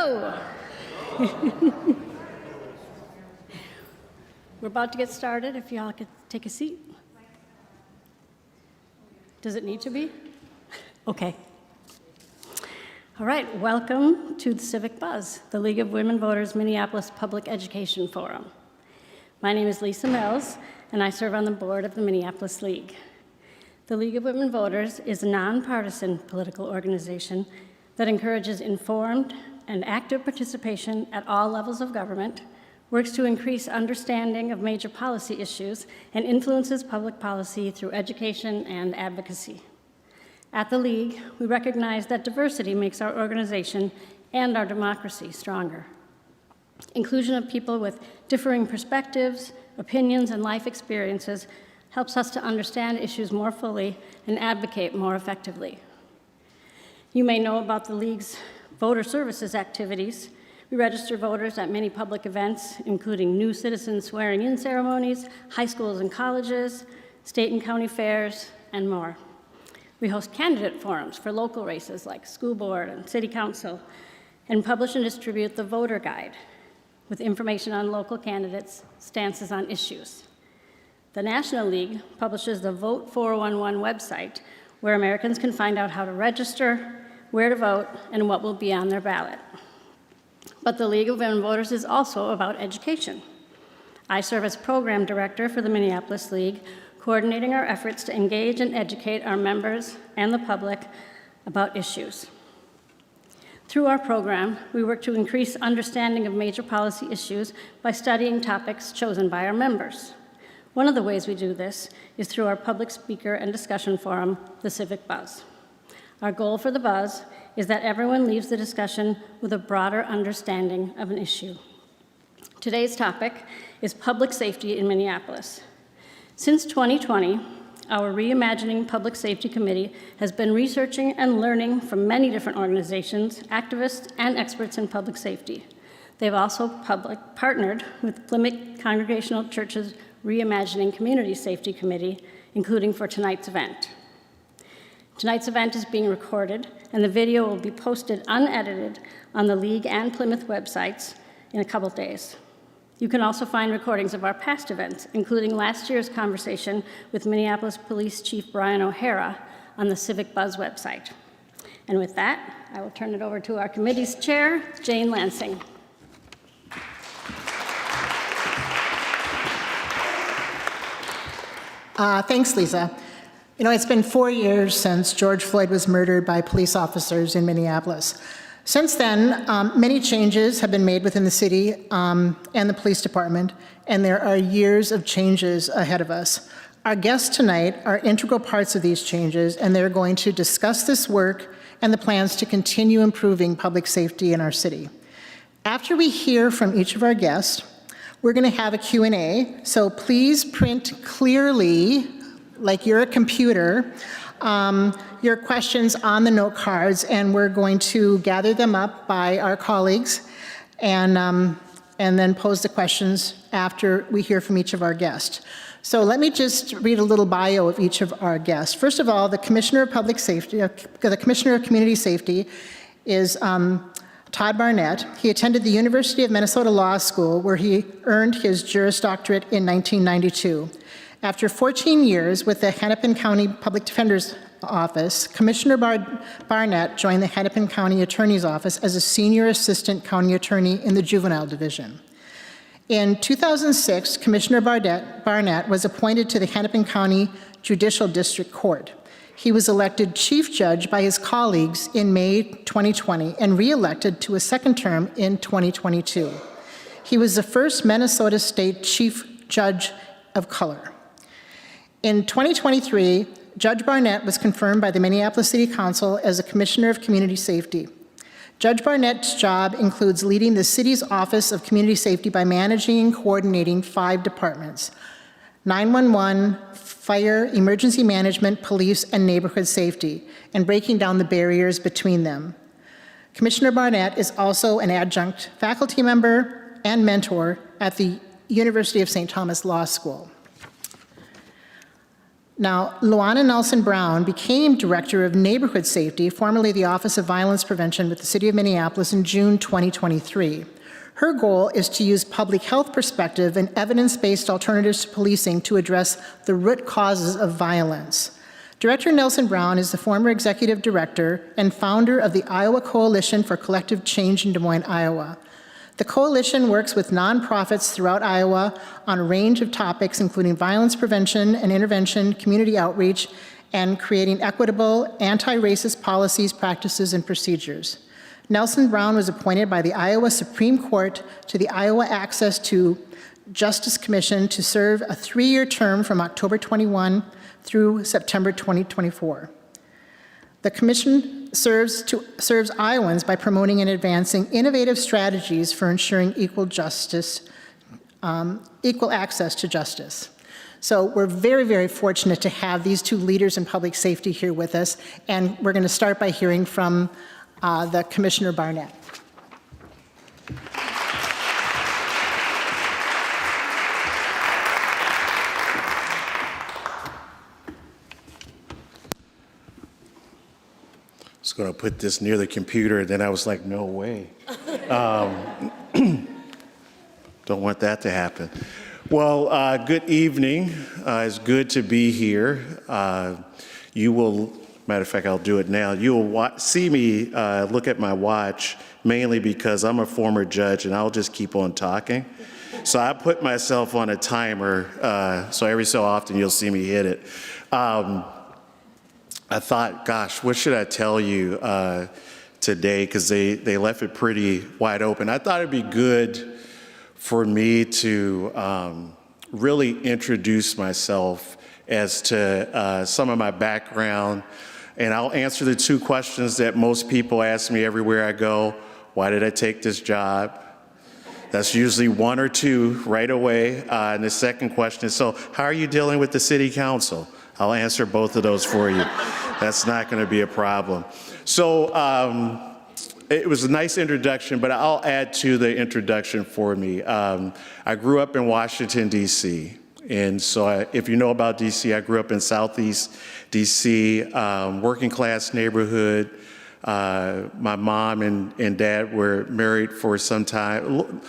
go. We're about to get started. If y'all could take a seat. Does it need to be? Okay. All right, welcome to the Civic Buzz, the League of Women Voters Minneapolis Public Education Forum. My name is Lisa Mills, and I serve on the board of the Minneapolis League. The League of Women Voters is a nonpartisan political organization that encourages informed and active participation at all levels of government, works to increase understanding of major policy issues, and influences public policy through education and advocacy. At the League, we recognize that diversity makes our organization and our democracy stronger. Inclusion of people with differing perspectives, opinions, and life experiences helps us to understand issues more fully and advocate more effectively. You may know about the League's voter services activities. We register voters at many public events, including new citizen swearing-in ceremonies, high schools and colleges, state and county fairs, and more. We host candidate forums for local races like school board and city council, and publish and distribute the voter guide with information on local candidates' stances on issues. The National League publishes the Vote 411 website, where Americans can find out how to register, where to vote, and what will be on their ballot. But the League of Women Voters is also about education. I serve as program director for the Minneapolis League, coordinating our efforts to engage and educate our members and the public about issues. Through our program, we work to increase understanding of major policy issues by studying topics chosen by our members. One of the ways we do this is through our public speaker and discussion forum, the Civic Buzz. Our goal for the Buzz is that everyone leaves the discussion with a broader understanding of an issue. Today's topic is public safety in Minneapolis. Since 2020, our Reimagining Public Safety Committee has been researching and learning from many different organizations, activists, and experts in public safety. They've also partnered with Plymouth Congregational Church's Reimagining Community Safety Committee, including for tonight's event. Tonight's event is being recorded, and the video will be posted unedited on the League and Plymouth websites in a couple days. You can also find recordings of our past events, including last year's conversation with Minneapolis Police Chief Brian O'Hara on the Civic Buzz website. And with that, I will turn it over to our committee's chair, Jane Lansing. Thanks, Lisa. You know, it's been 4 years since George Floyd was murdered by police officers in Minneapolis. Since then, many changes have been made within the city and the police department, and there are years of changes ahead of us. Our guests tonight are integral parts of these changes, and they're going to discuss this work and the plans to continue improving public safety in our city. After we hear from each of our guests, we're going to have a Q&A, so please print clearly, like you're a computer, your questions on the note cards, and we're going to gather them up by our colleagues and then pose the questions after we hear from each of our guests. So let me just read a little bio of each of our guests. First of all, the Commissioner of Public Safety, the Commissioner of Community Safety is Todd Barnette. He attended the University of Minnesota Law School, where he earned his Juris Doctorate in 1992. After 14 years with the Hennepin County Public Defender's Office, Commissioner Barnette joined the Hennepin County Attorney's Office as a Senior Assistant County Attorney in the Juvenile Division. In 2006, Commissioner Barnette was appointed to the Hennepin County Judicial District Court. He was elected Chief Judge by his colleagues in May 2020 and re-elected to a second term in 2022. He was the first Minnesota State Chief Judge of color. In 2023, Judge Barnette was confirmed by the Minneapolis City Council as a Commissioner of Community Safety. Judge Barnette's job includes leading the city's Office of Community Safety by managing and coordinating 5 departments: 911, fire, emergency management, police, and neighborhood safety, and breaking down the barriers between them. Commissioner Barnette is also an adjunct faculty member and mentor at the University of St. Thomas Law School. Now, Luana Nelson Brown became Director of Neighborhood Safety, formerly the Office of Violence Prevention with the City of Minneapolis in June 2023. Her goal is to use public health perspective and evidence-based alternatives to policing to address the root causes of violence. Director Nelson Brown is the former executive director and founder of the Iowa Coalition for Collective Change in Des Moines, Iowa. The coalition works with nonprofits throughout Iowa on a range of topics, including violence prevention and intervention, community outreach, and creating equitable, anti-racist policies, practices, and procedures. Nelson Brown was appointed by the Iowa Supreme Court to the Iowa Access to Justice Commission to serve a 3-year term from October 21 through September 2024. The commission serves Iowans by promoting and advancing innovative strategies for ensuring equal access to justice. So we're very, very fortunate to have these two leaders in public safety here with us, and we're going to start by hearing from the Commissioner Barnette. I was going to put this near the computer, and then I was like, no way. Don't want that to happen. Well, good evening. It's good to be here. You will, matter of fact, I'll do it now. You will see me look at my watch, mainly because I'm a former judge, and I'll just keep on talking. So I put myself on a timer, so every so often you'll see me hit it. I thought, gosh, what should I tell you today? Because they left it pretty wide open. I thought it'd be good for me to really introduce myself as to some of my background. And I'll answer the 2 questions that most people ask me everywhere I go. Why did I take this job? That's usually 1 or 2 right away. And the second question is, so how are you dealing with the city council? I'll answer both of those for you. That's not going to be a problem. So it was a nice introduction, but I'll add to the introduction for me. I grew up in Washington, D.C. And so if you know about D.C., I grew up in Southeast D.C., working class neighborhood. My mom and dad were married for some time,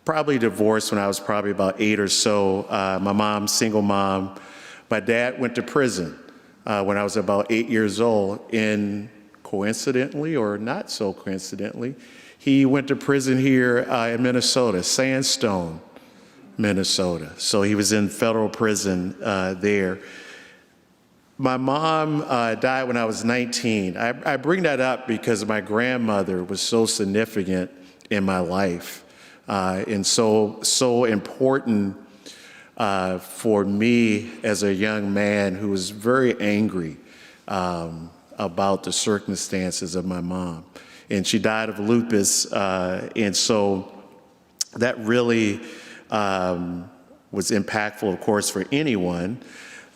probably divorced when I was probably about 8 or so. My mom, single mom. My dad went to prison when I was about 8 years old, and coincidentally or not so coincidentally, he went to prison here in Minnesota, Sandstone, Minnesota. So he was in federal prison there. My mom died when I was 19. I bring that up because my grandmother was so significant in my life and so important for me as a young man who was very angry about the circumstances of my mom. And she died of lupus, and so that really was impactful, of course, for anyone.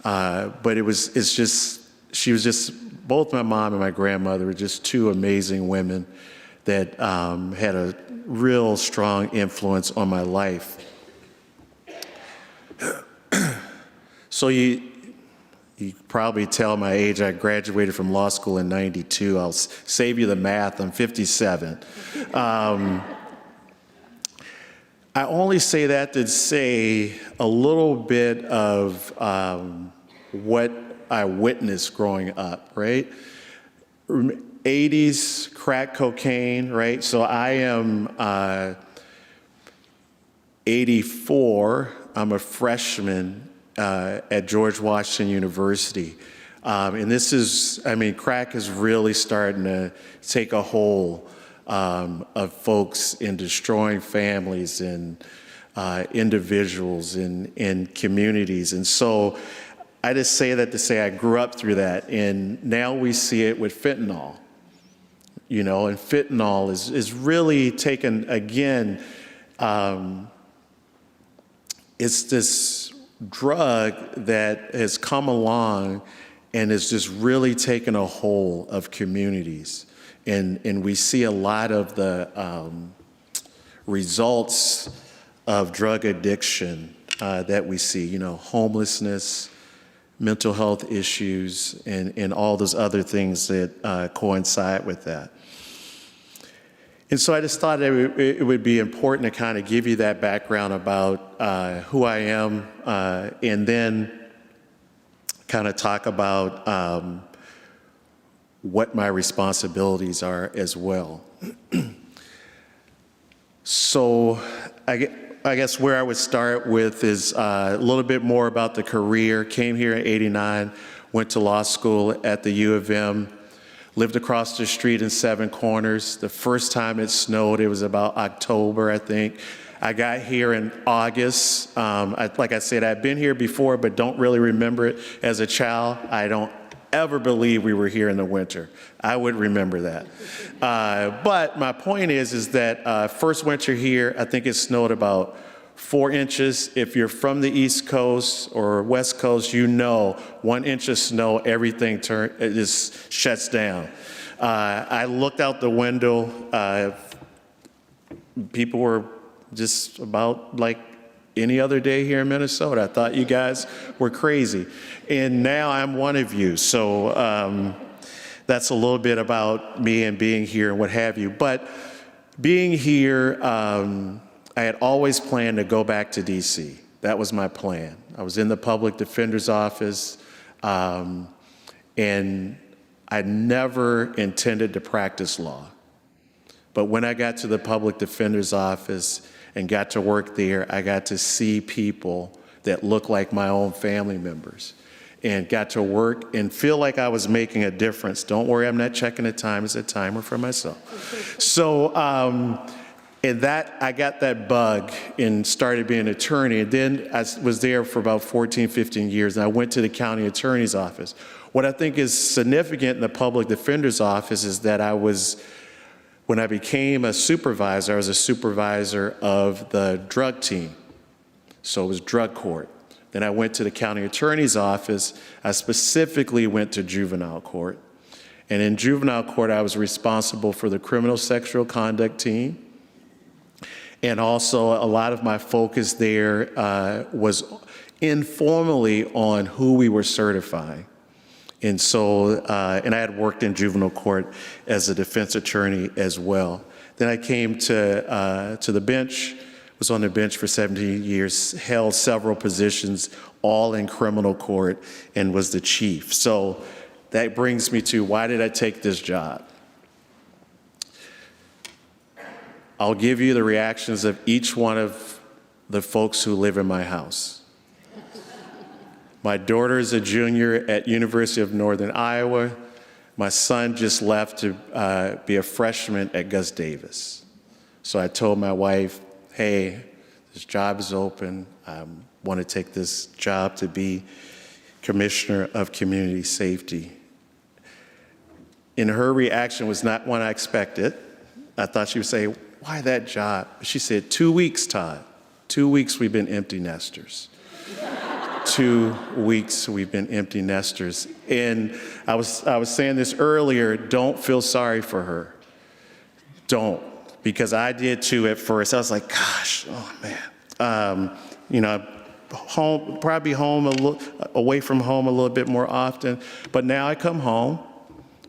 But she was just, both my mom and my grandmother were just 2 amazing women that had a real strong influence on my life. So you probably tell my age. I graduated from law school in '92. I'll save you the math. I'm 57. I only say that to say a little bit of what I witnessed growing up, right? 80s crack cocaine, right? So I am 84. I'm a freshman at George Washington University. And this is, crack is really starting to take a hold of folks in destroying families and individuals and communities. And so I just say that to say I grew up through that. And now we see it with fentanyl, and fentanyl is really taken, again, it's this drug that has come along and has just really taken a hold of communities. And we see a lot of the results of drug addiction that we see, homelessness, mental health issues, and all those other things that coincide with that. And so I just thought it would be important to kind of give you that background about who I am, and then kind of talk about what my responsibilities are as well. So I guess where I would start with is a little bit more about the career. Came here in '89, went to law school at the U of M, lived across the street in Seven Corners. The first time it snowed, it was about October, I think. I got here in August. Like I said, I've been here before, but don't really remember it as a child. I don't ever believe we were here in the winter. I would remember that. But my point is that first winter here, I think it snowed about 4 inches. If you're from the East Coast or West Coast, you know 1 inch of snow, everything it just shuts down. I looked out the window. People were just about like any other day here in Minnesota. I thought you guys were crazy. And now I'm one of you. So that's a little bit about me and being here and what have you. But being here, I had always planned to go back to DC. That was my plan. I was in the public defender's office, and I never intended to practice law. But when I got to the public defender's office and got to work there, I got to see people that looked like my own family members and got to work and feel like I was making a difference. Don't worry, I'm not checking the time. It's a timer for myself. So, and that, I got that bug and started being an attorney. And then I was there for about 14, 15 years, and I went to the county attorney's office. What I think is significant in the public defender's office is that when I became a supervisor, I was a supervisor of the drug team. So it was drug court. Then I went to the county attorney's office. I specifically went to juvenile court. And in juvenile court, I was responsible for the criminal sexual conduct team. And also a lot of my focus there was informally on who we were certifying. And so, and I had worked in juvenile court as a defense attorney as well. Then I came to the bench, was on the bench for 17 years, held several positions, all in criminal court, and was the chief. So that brings me to, why did I take this job? I'll give you the reactions of each one of the folks who live in my house. My daughter is a junior at University of Northern Iowa. My son just left to be a freshman at Gus Davis. So I told my wife, hey, this job is open. I want to take this job to be Commissioner of Community Safety. And her reaction was not one I expected. I thought she would say, why that job? She said, 2 weeks, Todd. 2 weeks we've been empty nesters. 2 weeks we've been empty nesters. And I was saying this earlier, don't feel sorry for her. Don't, because I did too at first. I was like, gosh, oh man. You know, probably home away from home a little bit more often. But now I come home,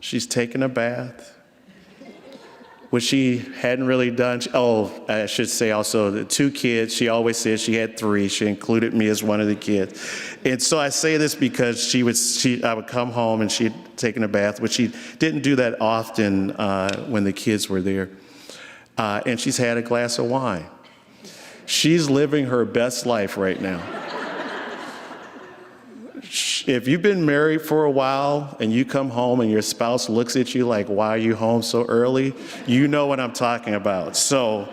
she's taking a bath, which she hadn't really done. I should say also the 2 kids. She always said she had 3. She included me as one of the kids. And so I say this because I would come home and she'd taken a bath, which she didn't do that often when the kids were there. And she's had a glass of wine. She's living her best life right now. If you've been married for a while and you come home and your spouse looks at you like, why are you home so early? You know what I'm talking about. So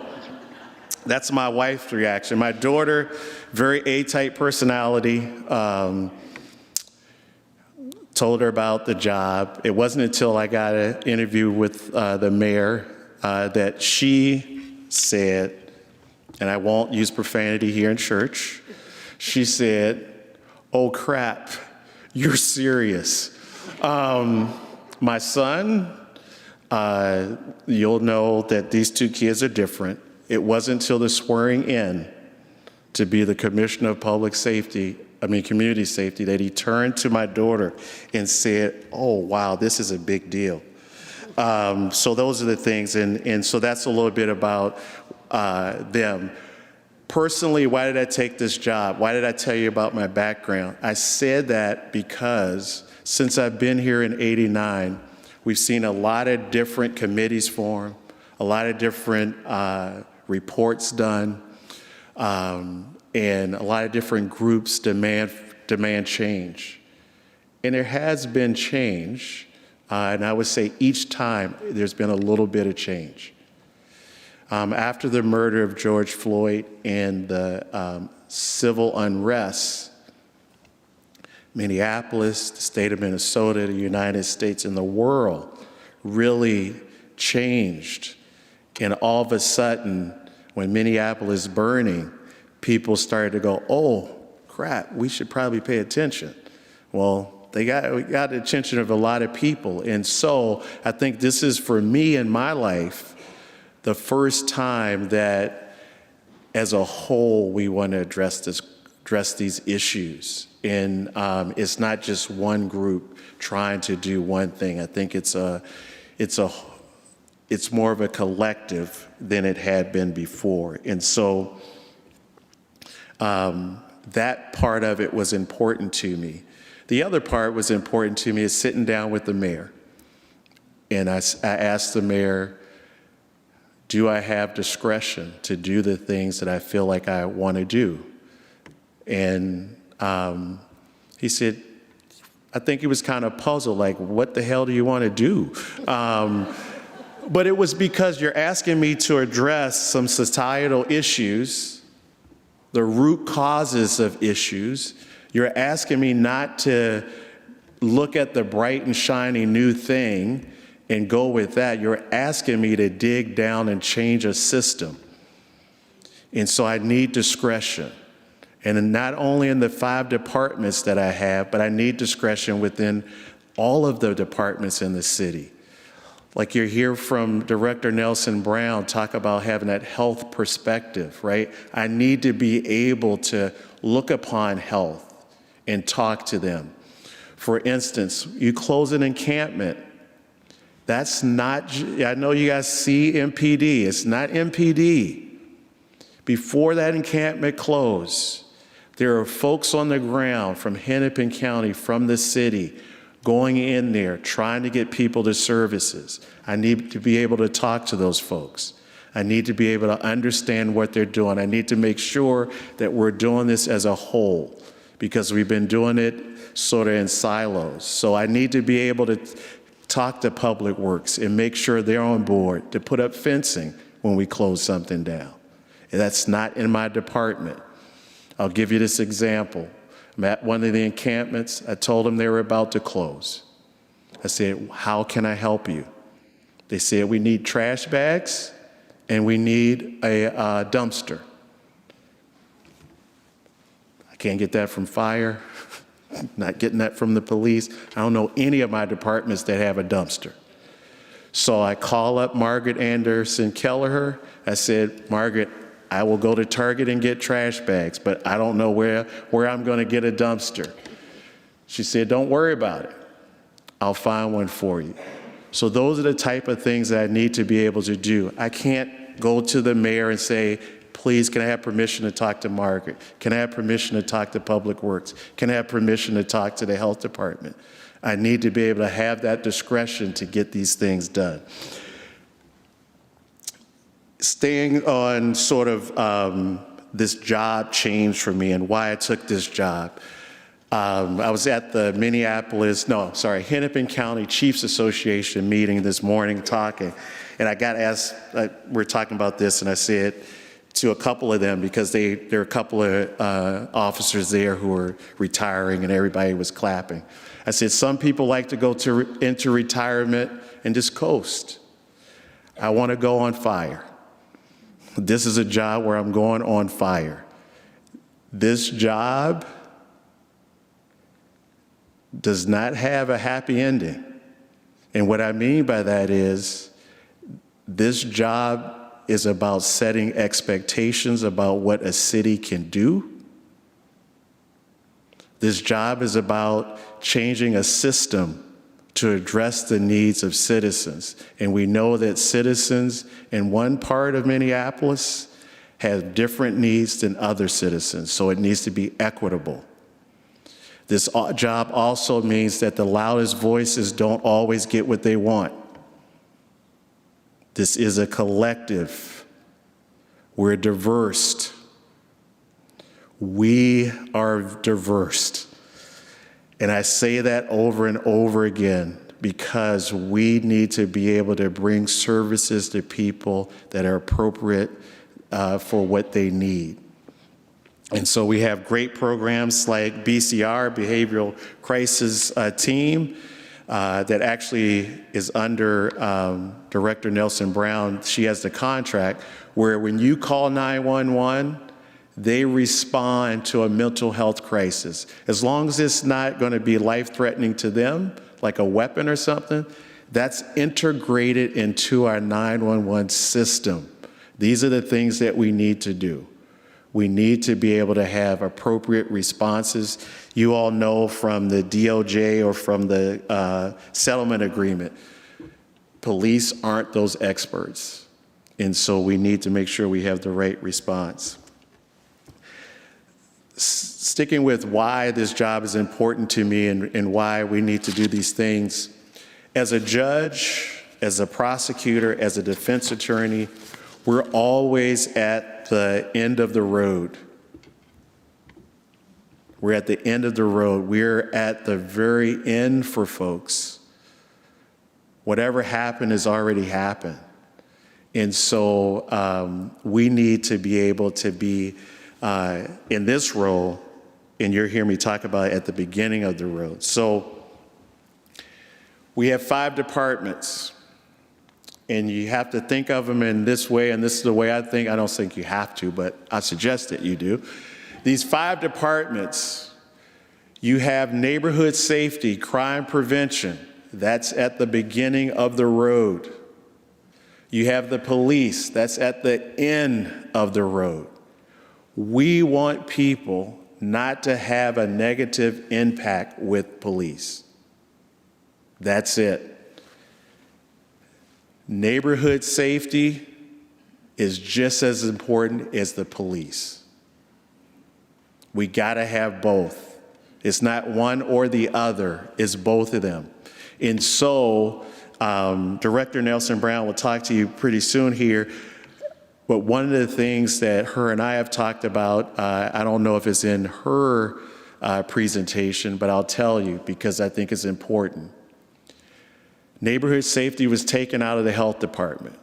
that's my wife's reaction. My daughter, very A-type personality, told her about the job. It wasn't until I got an interview with the mayor that she said, and I won't use profanity here in church, she said, oh crap, you're serious. My son, you'll know that these 2 kids are different. It wasn't until the swearing in to be the Commissioner of Public Safety community safety, that he turned to my daughter and said, oh, wow, this is a big deal. So those are the things, and so that's a little bit about them. Personally, why did I take this job? Why did I tell you about my background? I said that because since I've been here in '89, we've seen a lot of different committees form, a lot of different reports done, and a lot of different groups demand change. And there has been change, and I would say each time there's been a little bit of change. After the murder of George Floyd and the civil unrest, Minneapolis, the state of Minnesota, the United States, and the world really changed. And all of a sudden, when Minneapolis is burning, people started to go, oh, crap, we should probably pay attention. Well, we got the attention of a lot of people. And so I think this is, for me in my life, the first time that, as a whole, we want to address these issues. And it's not just one group trying to do one thing. I think it's more of a collective than it had been before. And so that part of it was important to me. The other part was important to me is sitting down with the mayor. And I asked the mayor, do I have discretion to do the things that I feel like I want to do? And he said, I think he was kind of puzzled, like, what the hell do you want to do? But it was because you're asking me to address some societal issues, the root causes of issues. You're asking me not to look at the bright and shiny new thing and go with that. You're asking me to dig down and change a system. And so I need discretion. And not only in the 5 departments that I have, but I need discretion within all of the departments in the city. Like you hear from Director Nelson Brown talk about having that health perspective, right? I need to be able to look upon health and talk to them. For instance, you close an encampment. That's not, I know you guys see MPD, it's not MPD. Before that encampment closed, there are folks on the ground from Hennepin County, from the city, going in there, trying to get people to services. I need to be able to talk to those folks. I need to be able to understand what they're doing. I need to make sure that we're doing this as a whole, because we've been doing it sort of in silos. So I need to be able to talk to Public Works and make sure they're on board to put up fencing when we close something down. And that's not in my department. I'll give you this example. I'm at one of the encampments. I told them they were about to close. I said, how can I help you? They said, we need trash bags and we need a dumpster. I can't get that from fire. Not getting that from the police. I don't know any of my departments that have a dumpster. So I call up Margaret Anderson Kelleher. I said, Margaret, I will go to Target and get trash bags, but I don't know where I'm going to get a dumpster. She said, don't worry about it. I'll find one for you. So those are the type of things that I need to be able to do. I can't go to the mayor and say, please, can I have permission to talk to Margaret? Can I have permission to talk to Public Works? Can I have permission to talk to the health department? I need to be able to have that discretion to get these things done. Staying on sort of this job change for me and why I took this job. I was at the Hennepin County Chiefs Association meeting this morning talking, and I got asked, we're talking about this, and I said to a couple of them, because there are a couple of officers there who were retiring and everybody was clapping. I said, some people like to go into retirement and just coast. I want to go on fire. This is a job where I'm going on fire. This job does not have a happy ending. And what I mean by that is, this job is about setting expectations about what a city can do. This job is about changing a system to address the needs of citizens. And we know that citizens in one part of Minneapolis have different needs than other citizens, so it needs to be equitable. This job also means that the loudest voices don't always get what they want. This is a collective. We're diverse. We are diverse. And I say that over and over again because we need to be able to bring services to people that are appropriate for what they need. And so we have great programs like BCR, Behavioral Crisis Team, that actually is under Director Nelson Brown. She has the contract where when you call 911, they respond to a mental health crisis. As long as it's not going to be life-threatening to them, like a weapon or something, that's integrated into our 911 system. These are the things that we need to do. We need to be able to have appropriate responses. You all know from the DOJ or from the settlement agreement, police aren't those experts. And so we need to make sure we have the right response. Sticking with why this job is important to me and why we need to do these things. As a judge, as a prosecutor, as a defense attorney, we're always at the end of the road. We're at the end of the road. We're at the very end for folks. Whatever happened has already happened. And so we need to be able to be in this role, and you'll hear me talk about it at the beginning of the road. So we have 5 departments, and you have to think of them in this way, and this is the way I think. I don't think you have to, but I suggest that you do. These 5 departments, you have neighborhood safety, crime prevention. That's at the beginning of the road. You have the police. That's at the end of the road. We want people not to have a negative impact with police. That's it. Neighborhood safety is just as important as the police. We gotta have both. It's not one or the other, it's both of them. And so, Director Nelson Brown will talk to you pretty soon here. But one of the things that her and I have talked about, I don't know if it's in her presentation, but I'll tell you because I think it's important. Neighborhood safety was taken out of the health department.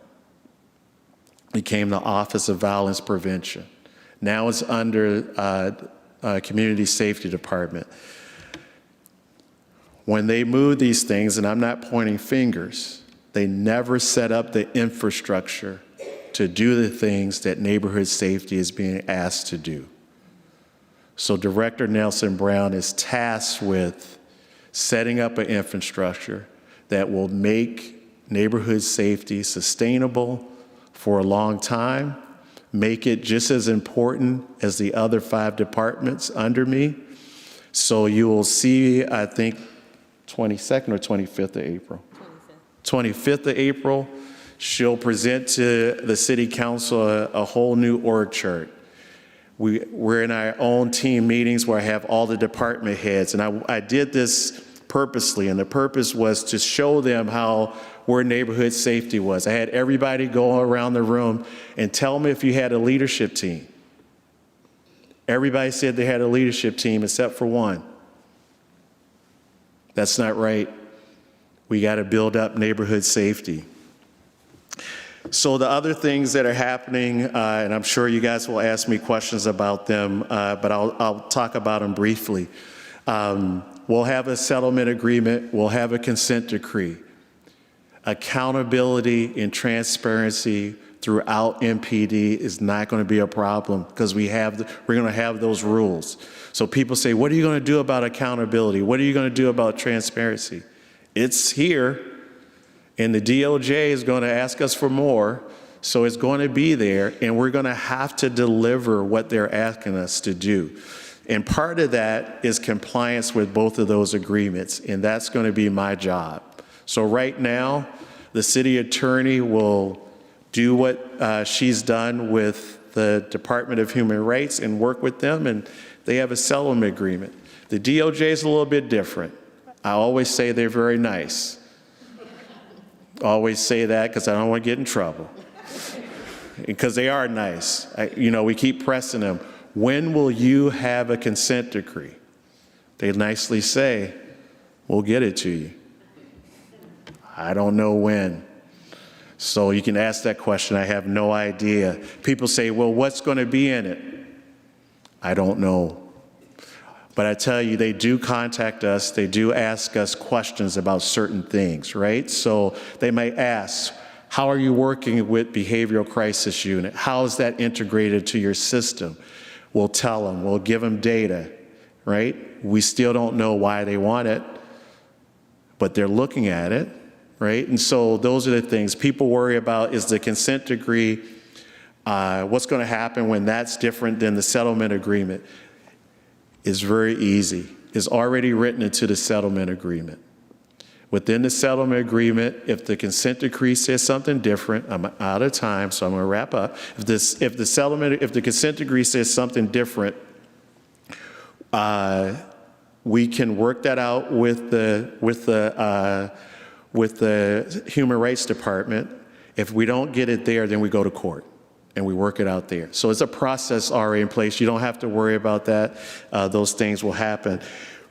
Became the Office of Violence Prevention. Now it's under Community Safety Department. When they moved these things, and I'm not pointing fingers, they never set up the infrastructure to do the things that neighborhood safety is being asked to do. So Director Nelson Brown is tasked with setting up an infrastructure that will make neighborhood safety sustainable for a long time, make it just as important as the other 5 departments under me. So you will see, I think, 22nd or 25th of April? 25th of April, she'll present to the City Council a whole new org chart. We're in our own team meetings where I have all the department heads, and I did this purposely, and the purpose was to show them where neighborhood safety was. I had everybody go around the room and tell me if you had a leadership team. Everybody said they had a leadership team except for one. That's not right. We got to build up neighborhood safety. So the other things that are happening, and I'm sure you guys will ask me questions about them, but I'll talk about them briefly. We'll have a settlement agreement. We'll have a consent decree. Accountability and transparency throughout MPD is not going to be a problem because we're going to have those rules. So people say, what are you going to do about accountability? What are you going to do about transparency? It's here, and the DOJ is going to ask us for more, so it's going to be there, and we're going to have to deliver what they're asking us to do. And part of that is compliance with both of those agreements, and that's going to be my job. So right now, the city attorney will do what she's done with the Department of Human Rights and work with them, and they have a settlement agreement. The DOJ is a little bit different. I always say they're very nice. Always say that because I don't want to get in trouble. Because they are nice. We keep pressing them. When will you have a consent decree? They nicely say, we'll get it to you. I don't know when. So you can ask that question. I have no idea. People say, well, what's going to be in it? I don't know. But I tell you, they do contact us. They do ask us questions about certain things, right? So they might ask, how are you working with behavioral crisis unit? How is that integrated to your system? We'll tell them. We'll give them data, right? We still don't know why they want it, but they're looking at it, right? And so those are the things people worry about. Is the consent decree, what's going to happen when that's different than the settlement agreement? Is very easy. It's already written into the settlement agreement. Within the settlement agreement, if the consent decree says something different, I'm out of time, so I'm going to wrap up. If the consent decree says something different, we can work that out with the Human Rights Department. If we don't get it there, then we go to court and we work it out there. So it's a process already in place. You don't have to worry about that. Those things will happen.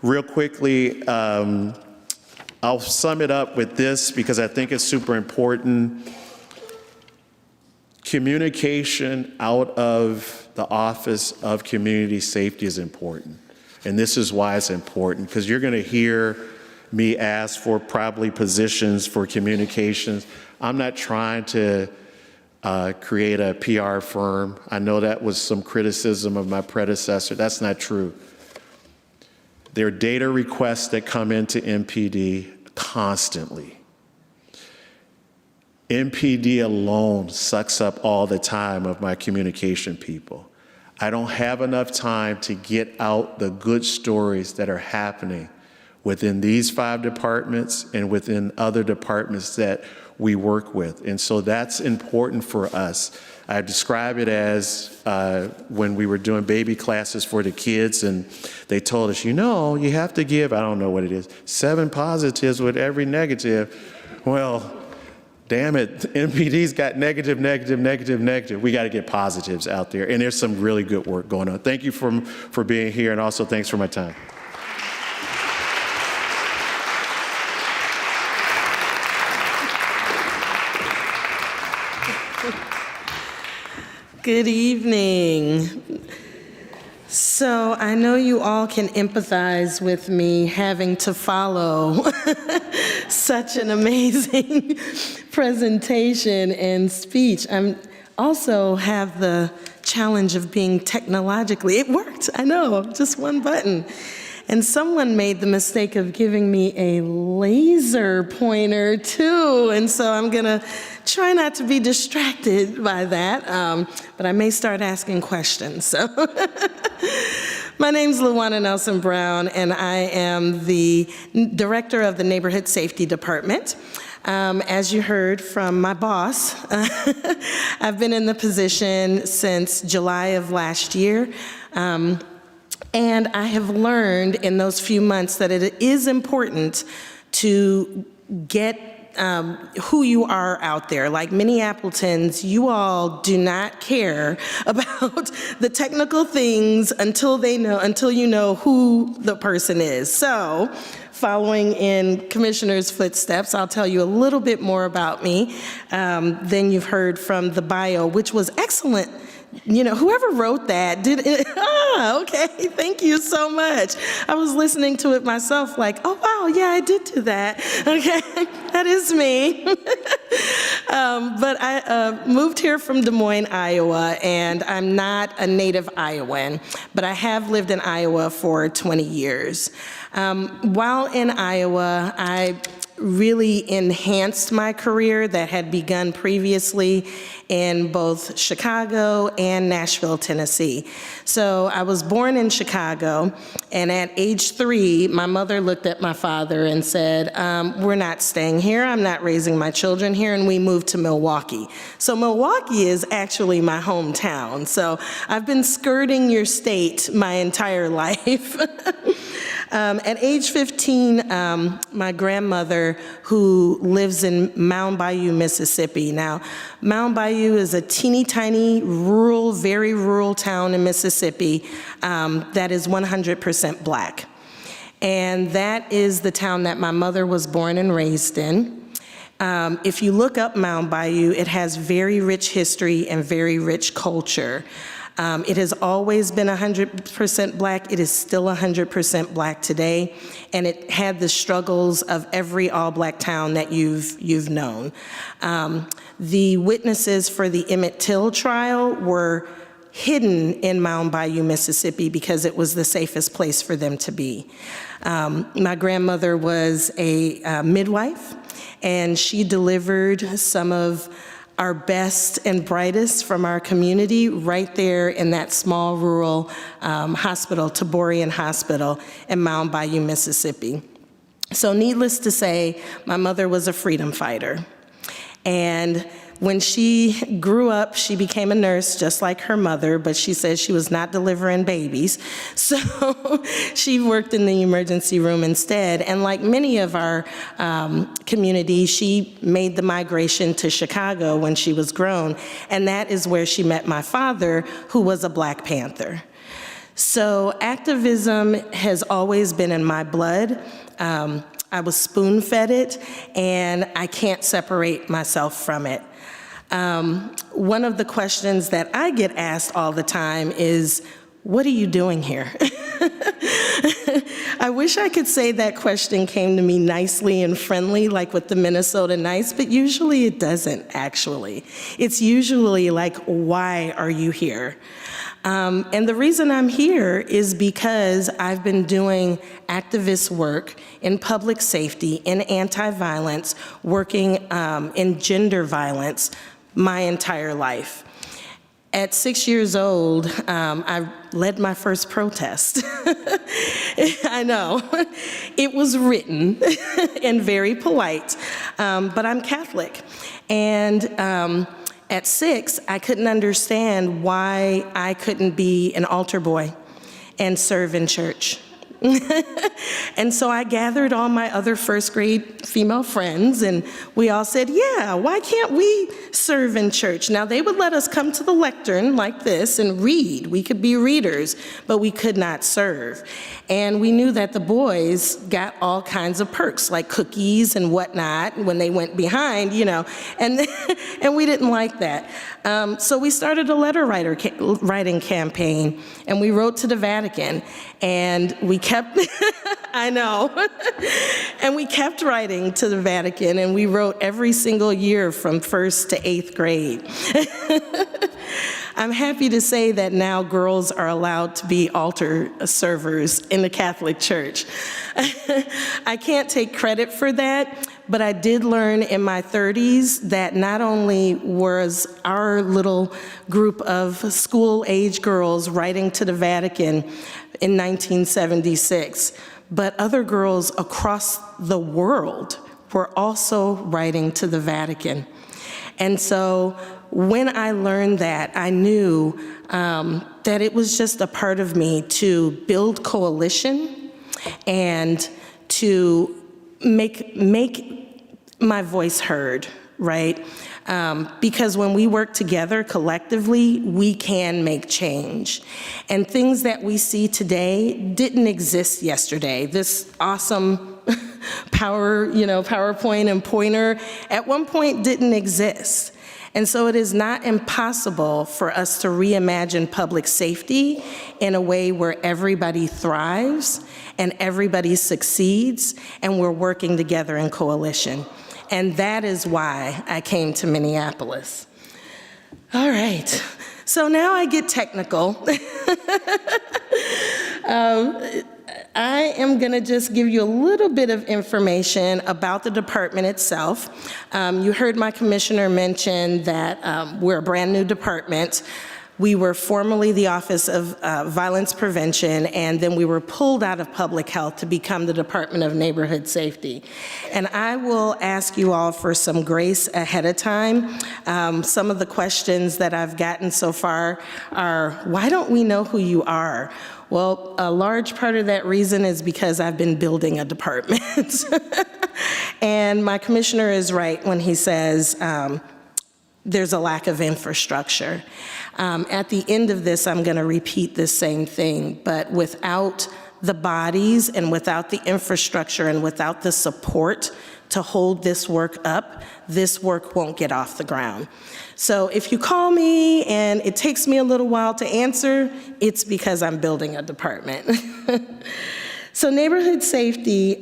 Real quickly, I'll sum it up with this because I think it's super important. Communication out of the Office of Community Safety is important. And this is why it's important, because you're going to hear me ask for probably positions for communications. I'm not trying to create a PR firm. I know that was some criticism of my predecessor. That's not true. There are data requests that come into MPD constantly. MPD alone sucks up all the time of my communication people. I don't have enough time to get out the good stories that are happening within these 5 departments and within other departments that we work with. And so that's important for us. I describe it as when we were doing baby classes for the kids and they told us, you have to give, I don't know what it is, 7 positives with every negative. Well, damn it, MPD's got negative, negative, negative, negative. We got to get positives out there. And there's some really good work going on. Thank you for being here, and also thanks for my time. Good evening. So I know you all can empathize with me having to follow such an amazing presentation and speech. I also have the challenge of being technologically, it worked, I know, just one button. And someone made the mistake of giving me a laser pointer too, and so I'm gonna try not to be distracted by that, but I may start asking questions. So, my name's Luana Nelson-Brown, and I am the director of the Neighborhood Safety Department. As you heard from my boss, I've been in the position since July of last year. And I have learned in those few months that it is important to get who you are out there. Like Minneapolisans, you all do not care about the technical things until you know who the person is. So, following in Commissioner's footsteps, I'll tell you a little bit more about me than you've heard from the bio, which was excellent. Whoever wrote that did it. Okay, thank you so much. I was listening to it myself like, oh, wow, yeah, I did do that. Okay, that is me. But I moved here from Des Moines, Iowa, and I'm not a native Iowan, but I have lived in Iowa for 20 years. While in Iowa, I really enhanced my career that had begun previously in both Chicago and Nashville, Tennessee. So I was born in Chicago, and at age 3, my mother looked at my father and said, we're not staying here, I'm not raising my children here, and we moved to Milwaukee. So Milwaukee is actually my hometown. So I've been skirting your state my entire life. At age 15, my grandmother, who lives in Mound Bayou, Mississippi. Now, Mound Bayou is a teeny tiny rural, very rural town in Mississippi that is 100% black. And that is the town that my mother was born and raised in. If you look up Mound Bayou, it has very rich history and very rich culture. It has always been 100% black. It is still 100% black today, and it had the struggles of every all-black town that you've known. The witnesses for the Emmett Till trial were hidden in Mound Bayou, Mississippi, because it was the safest place for them to be. My grandmother was a midwife, and she delivered some of our best and brightest from our community right there in that small rural hospital, Taborian Hospital in Mound Bayou, Mississippi. So needless to say, my mother was a freedom fighter. And when she grew up, she became a nurse just like her mother, but she said she was not delivering babies. So she worked in the emergency room instead. And like many of our community, she made the migration to Chicago when she was grown. And that is where she met my father, who was a Black Panther. So activism has always been in my blood. I was spoon-fed it, and I can't separate myself from it. One of the questions that I get asked all the time is, what are you doing here? I wish I could say that question came to me nicely and friendly, like with the Minnesota Nice, but usually it doesn't, actually. It's usually like, why are you here? And the reason I'm here is because I've been doing activist work in public safety, in anti-violence, working in gender violence my entire life. At 6 years old, I led my first protest. I know. It was written and very polite, but I'm Catholic. And at 6, I couldn't understand why I couldn't be an altar boy and serve in church. And so I gathered all my other first grade female friends, and we all said, yeah, why can't we serve in church? Now, they would let us come to the lectern like this and read. We could be readers, but we could not serve. And we knew that the boys got all kinds of perks, like cookies and whatnot, when they went behind, you know, and we didn't like that. So we started a letter writing campaign, and we wrote to the Vatican, and we kept, I know, and we kept writing to the Vatican, and we wrote every single year from 1st to 8th grade. I'm happy to say that now girls are allowed to be altar servers in the Catholic Church. I can't take credit for that, but I did learn in my 30s that not only was our little group of school-age girls writing to the Vatican in 1976, but other girls across the world were also writing to the Vatican. And so when I learned that, I knew that it was just a part of me to build coalition and to make my voice heard, right? Because when we work together collectively, we can make change. And things that we see today didn't exist yesterday. This awesome PowerPoint and pointer at one point didn't exist. And so it is not impossible for us to reimagine public safety in a way where everybody thrives and everybody succeeds, and we're working together in coalition. And that is why I came to Minneapolis. All right, so now I get technical. I am going to just give you a little bit of information about the department itself. You heard my commissioner mention that we're a brand new department. We were formerly the Office of Violence Prevention, and then we were pulled out of public health to become the Department of Neighborhood Safety. And I will ask you all for some grace ahead of time. Some of the questions that I've gotten so far are, why don't we know who you are? Well, a large part of that reason is because I've been building a department. And my commissioner is right when he says there's a lack of infrastructure. At the end of this, I'm going to repeat the same thing, but without the bodies and without the infrastructure and without the support to hold this work up, this work won't get off the ground. So if you call me and it takes me a little while to answer, it's because I'm building a department. So neighborhood safety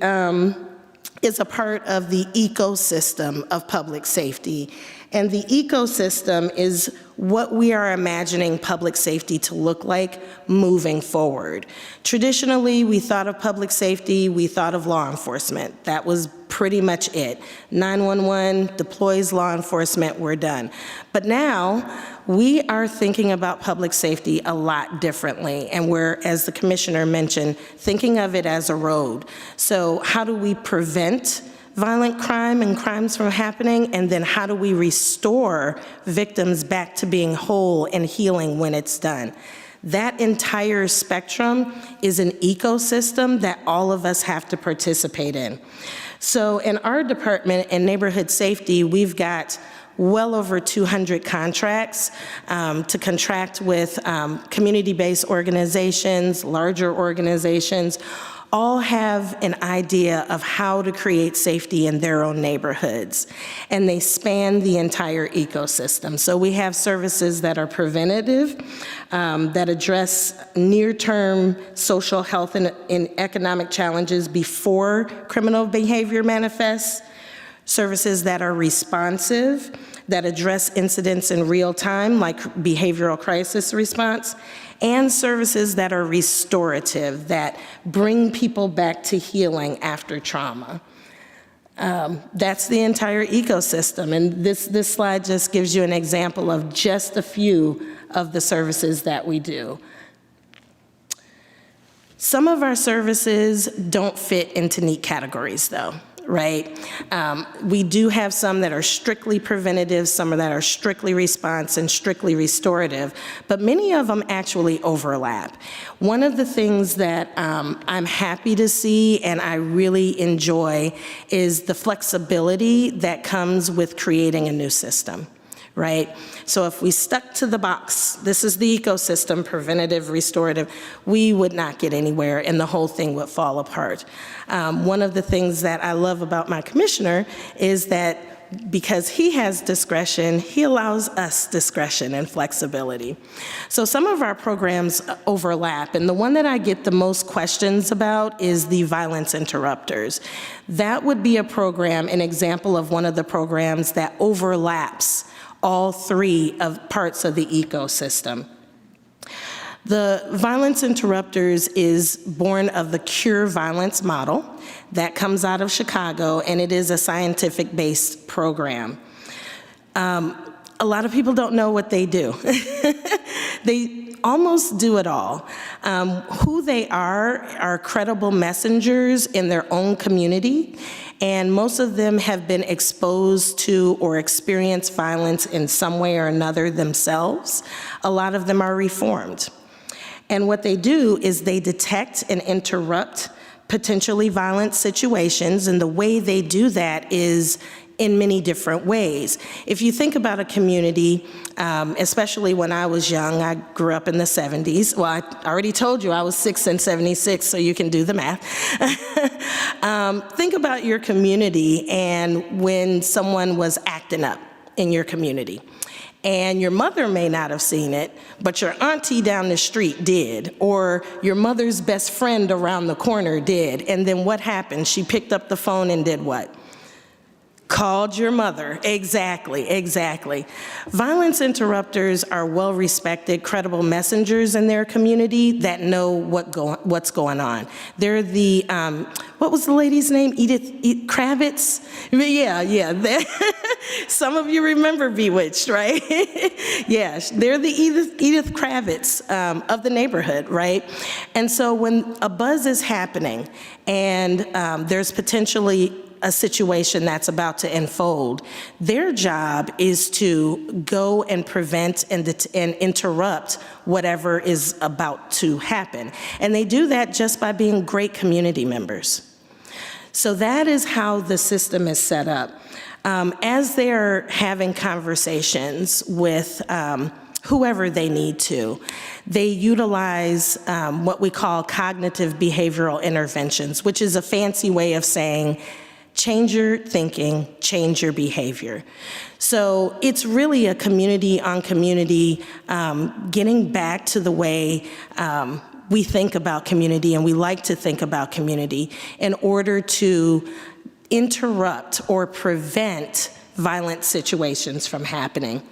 is a part of the ecosystem of public safety. And the ecosystem is what we are imagining public safety to look like moving forward. Traditionally, we thought of public safety, we thought of law enforcement. That was pretty much it. 911 deploys law enforcement, we're done. But now, we are thinking about public safety a lot differently, and we're, as the commissioner mentioned, thinking of it as a road. So how do we prevent violent crime and crimes from happening, and then how do we restore victims back to being whole and healing when it's done? That entire spectrum is an ecosystem that all of us have to participate in. So in our department in neighborhood safety, we've got well over 200 contracts to contract with community-based organizations, larger organizations, all have an idea of how to create safety in their own neighborhoods, and they span the entire ecosystem. So we have services that are preventative, that address near-term social health and economic challenges before criminal behavior manifests, services that are responsive, that address incidents in real time, like behavioral crisis response, and services that are restorative, that bring people back to healing after trauma. That's the entire ecosystem, and this slide just gives you an example of just a few of the services that we do. Some of our services don't fit into neat categories, though. Right? We do have some that are strictly preventative, some that are strictly response and strictly restorative, but many of them actually overlap. One of the things that I'm happy to see and I really enjoy is the flexibility that comes with creating a new system. Right? So if we stuck to the box, this is the ecosystem, preventative, restorative, we would not get anywhere and the whole thing would fall apart. One of the things that I love about my commissioner is that because he has discretion, he allows us discretion and flexibility. So some of our programs overlap, and the one that I get the most questions about is the violence interrupters. That would be a program, an example of one of the programs that overlaps all three of parts of the ecosystem. The violence interrupters is born of the Cure Violence model that comes out of Chicago, and it is a scientific-based program. A lot of people don't know what they do. They almost do it all. Who they are credible messengers in their own community, and most of them have been exposed to or experienced violence in some way or another themselves. A lot of them are reformed. And what they do is they detect and interrupt potentially violent situations, and the way they do that is in many different ways. If you think about a community, especially when I was young, I grew up in the 70s. Well, I already told you I was 6 in 76, so you can do the math. Think about your community and when someone was acting up in your community. And your mother may not have seen it, but your auntie down the street did, or your mother's best friend around the corner did. And then what happened? She picked up the phone and did what? Called your mother. Exactly, exactly. Violence interrupters are well-respected, credible messengers in their community that know what's going on. They're the, what was the lady's name? Edith Kravitz? Yeah. Some of you remember Bewitched, right? Yeah, they're the Edith Kravitz of the neighborhood, right? And so when a buzz is happening and there's potentially a situation that's about to unfold, their job is to go and prevent and interrupt whatever is about to happen. And they do that just by being great community members. So that is how the system is set up. As they're having conversations with whoever they need to, they utilize what we call cognitive behavioral interventions, which is a fancy way of saying, change your thinking, change your behavior. So it's really a community on community, getting back to the way we think about community, and we like to think about community, in order to interrupt or prevent violent situations from happening.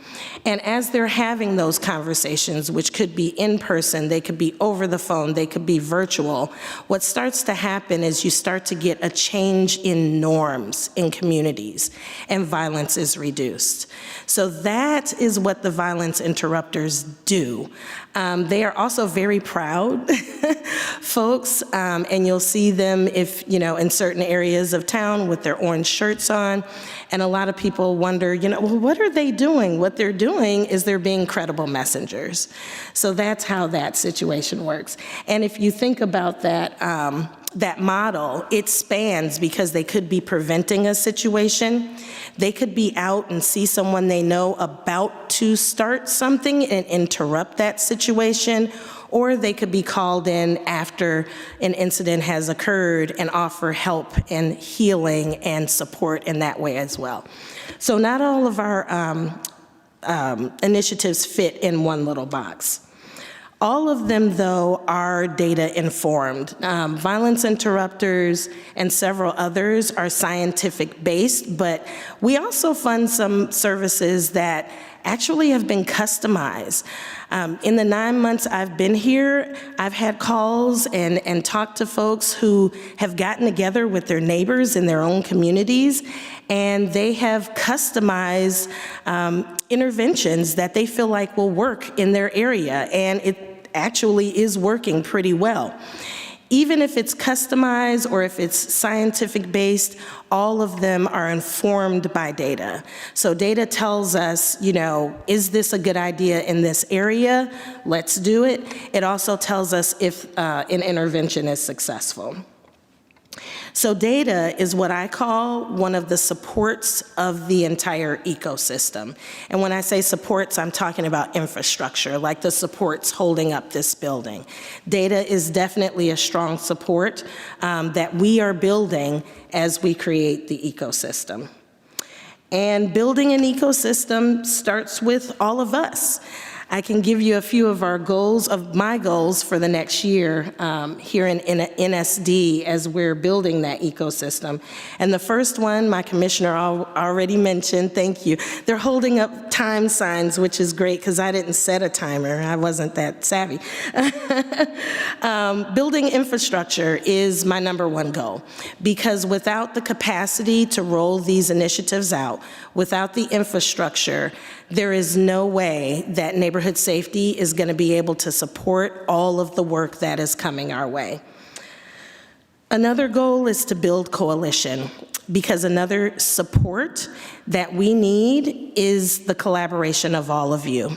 And as they're having those conversations, which could be in person, they could be over the phone, they could be virtual, what starts to happen is you start to get a change in norms in communities, and violence is reduced. So that is what the violence interrupters do. They are also very proud folks, and you'll see them in certain areas of town with their orange shirts on. And a lot of people wonder, well, what are they doing? What they're doing is they're being credible messengers. So that's how that situation works. And if you think about that, that model, it spans, because they could be preventing a situation. They could be out and see someone they know about to start something and interrupt that situation, or they could be called in after an incident has occurred and offer help and healing and support in that way as well. So not all of our initiatives fit in one little box. All of them, though, are data informed. Violence interrupters and several others are scientific based, but we also fund some services that actually have been customized. In the 9 months I've been here, I've had calls and talked to folks who have gotten together with their neighbors in their own communities, and they have customized interventions that they feel like will work in their area, and it actually is working pretty well. Even if it's customized or if it's scientific based, all of them are informed by data. So data tells us, is this a good idea in this area? Let's do it. It also tells us if an intervention is successful. So data is what I call one of the supports of the entire ecosystem. And when I say supports, I'm talking about infrastructure, like the supports holding up this building. Data is definitely a strong support that we are building as we create the ecosystem. And building an ecosystem starts with all of us. I can give you a few of my goals for the next year here in NSD as we're building that ecosystem. And the first one, my commissioner already mentioned, thank you. They're holding up time signs, which is great because I didn't set a timer. I wasn't that savvy. Building infrastructure is my #1 goal, because without the capacity to roll these initiatives out, without the infrastructure, there is no way that neighborhood safety is going to be able to support all of the work that is coming our way. Another goal is to build coalition, because another support that we need is the collaboration of all of you.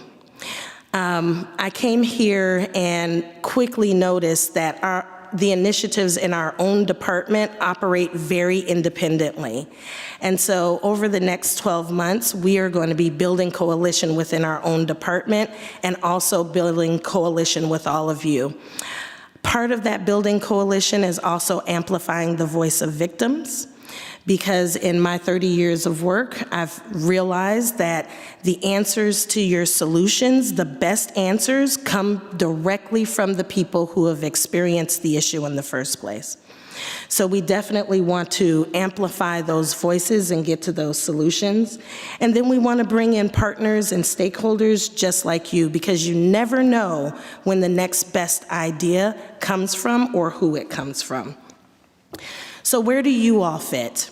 I came here and quickly noticed that the initiatives in our own department operate very independently. And so over the next 12 months, we are going to be building coalition within our own department and also building coalition with all of you. Part of that building coalition is also amplifying the voice of victims, because in my 30 years of work, I've realized that the answers to your solutions, the best answers, come directly from the people who have experienced the issue in the first place. So we definitely want to amplify those voices and get to those solutions. And then we want to bring in partners and stakeholders just like you, because you never know when the next best idea comes from or who it comes from. So where do you all fit?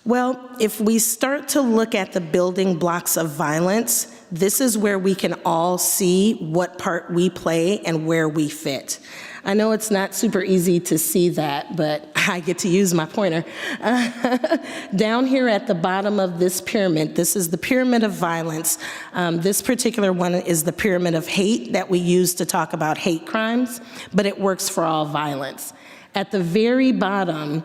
Well, if we start to look at the building blocks of violence, this is where we can all see what part we play and where we fit. I know it's not super easy to see that, but I get to use my pointer. Down here at the bottom of this pyramid, this is the pyramid of violence. This particular one is the pyramid of hate that we use to talk about hate crimes, but it works for all violence. At the very bottom,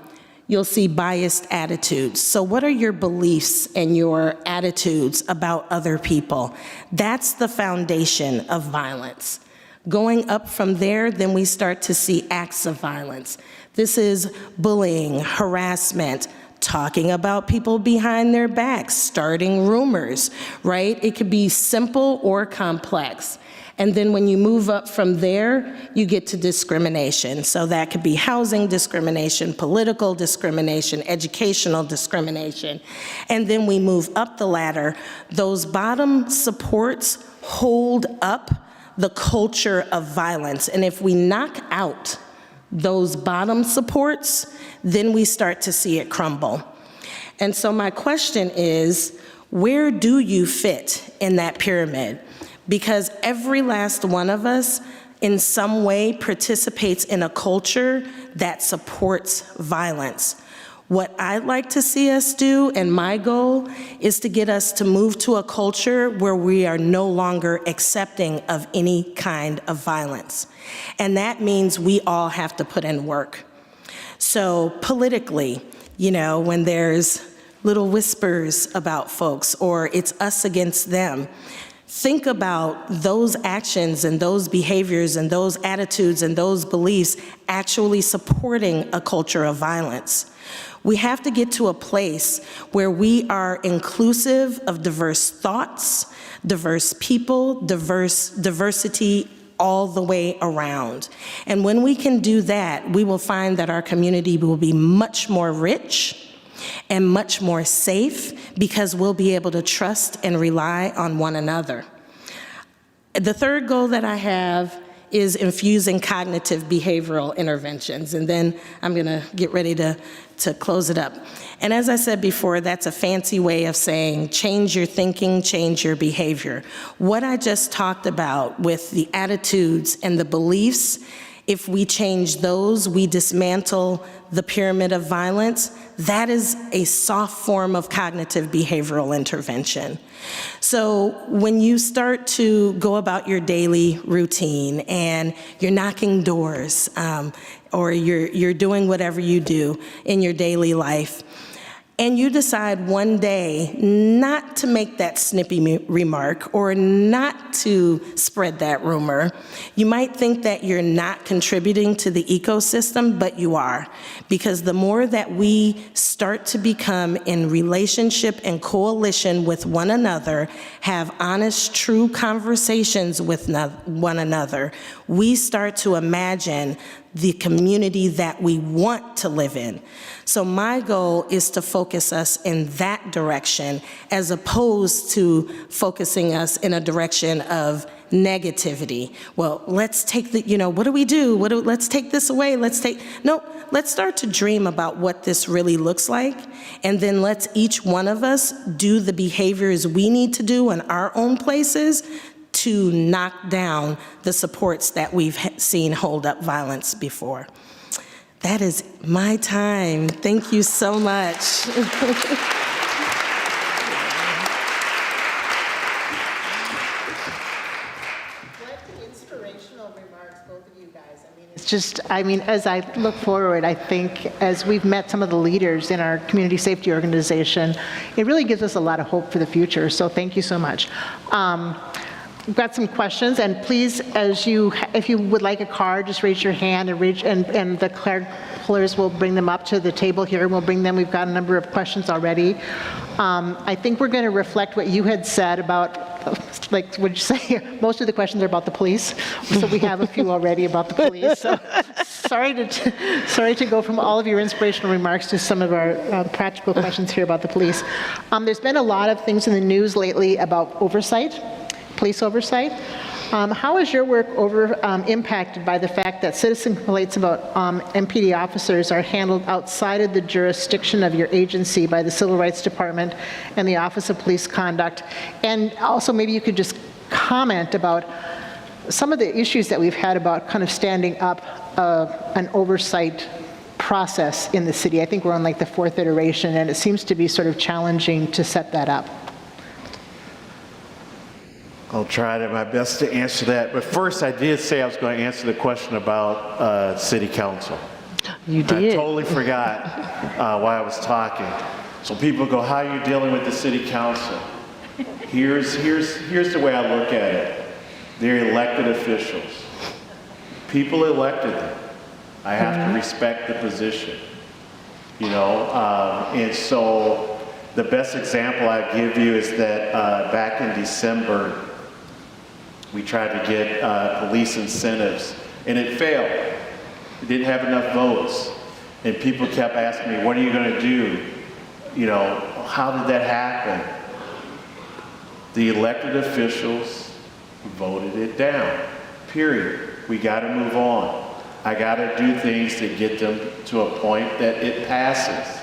you'll see biased attitudes. So what are your beliefs and your attitudes about other people? That's the foundation of violence. Going up from there, then we start to see acts of violence. This is bullying, harassment, talking about people behind their backs, starting rumors, right? It could be simple or complex. And then when you move up from there, you get to discrimination. So that could be housing discrimination, political discrimination, educational discrimination. And then we move up the ladder. Those bottom supports hold up the culture of violence. And if we knock out those bottom supports, then we start to see it crumble. And so my question is, where do you fit in that pyramid? Because every last one of us in some way participates in a culture that supports violence. What I'd like to see us do, and my goal, is to get us to move to a culture where we are no longer accepting of any kind of violence. And that means we all have to put in work. So politically, you know, when there's little whispers about folks or it's us against them, think about those actions and those behaviors and those attitudes and those beliefs actually supporting a culture of violence. We have to get to a place where we are inclusive of diverse thoughts, diverse people, diversity all the way around. And when we can do that, we will find that our community will be much more rich and much more safe, because we'll be able to trust and rely on one another. The third goal that I have is infusing cognitive behavioral interventions, and then I'm gonna get ready to close it up. And as I said before, that's a fancy way of saying change your thinking, change your behavior. What I just talked about with the attitudes and the beliefs, if we change those, we dismantle the pyramid of violence. That is a soft form of cognitive behavioral intervention. So when you start to go about your daily routine and you're knocking doors, or you're doing whatever you do in your daily life, and you decide one day not to make that snippy remark or not to spread that rumor, you might think that you're not contributing to the ecosystem, but you are. Because the more that we start to become in relationship and coalition with one another, have honest, true conversations with one another, we start to imagine the community that we want to live in. So my goal is to focus us in that direction, as opposed to focusing us in a direction of negativity. Well, let's take the, what do we do? Let's take this away. No, let's start to dream about what this really looks like, and then let's each one of us do the behaviors we need to do in our own places to knock down the supports that we've seen hold up violence before. That is my time. Thank you so much. It's just, as I look forward, I think as we've met some of the leaders in our community safety organization, it really gives us a lot of hope for the future. So thank you so much. We've got some questions, and please, if you would like a card, just raise your hand and the card pullers will bring them up to the table here, and we'll bring them. We've got a number of questions already. I think we're going to reflect what you had said about like, would you say, most of the questions are about the police. So we have a few already about the police. So sorry to go from all of your inspirational remarks to some of our practical questions here about the police. There's been a lot of things in the news lately about oversight, police oversight. How is your work impacted by the fact that citizen complaints about MPD officers are handled outside of the jurisdiction of your agency by the Civil Rights Department and the Office of Police Conduct? And also maybe you could just comment about some of the issues that we've had about kind of standing up an oversight process in the city. I think we're on like the 4th iteration, and it seems to be sort of challenging to set that up. I'll try my best to answer that. But first, I did say I was going to answer the question about city council. You did. I totally forgot while I was talking. So people go, how are you dealing with the city council? Here's the way I look at it. They're elected officials. People elected them. I have to respect the position. And so the best example I give you is that back in December, we tried to get police incentives, and it failed. It didn't have enough votes. And people kept asking me, what are you going to do? How did that happen? The elected officials voted it down, period. We got to move on. I got to do things to get them to a point that it passes.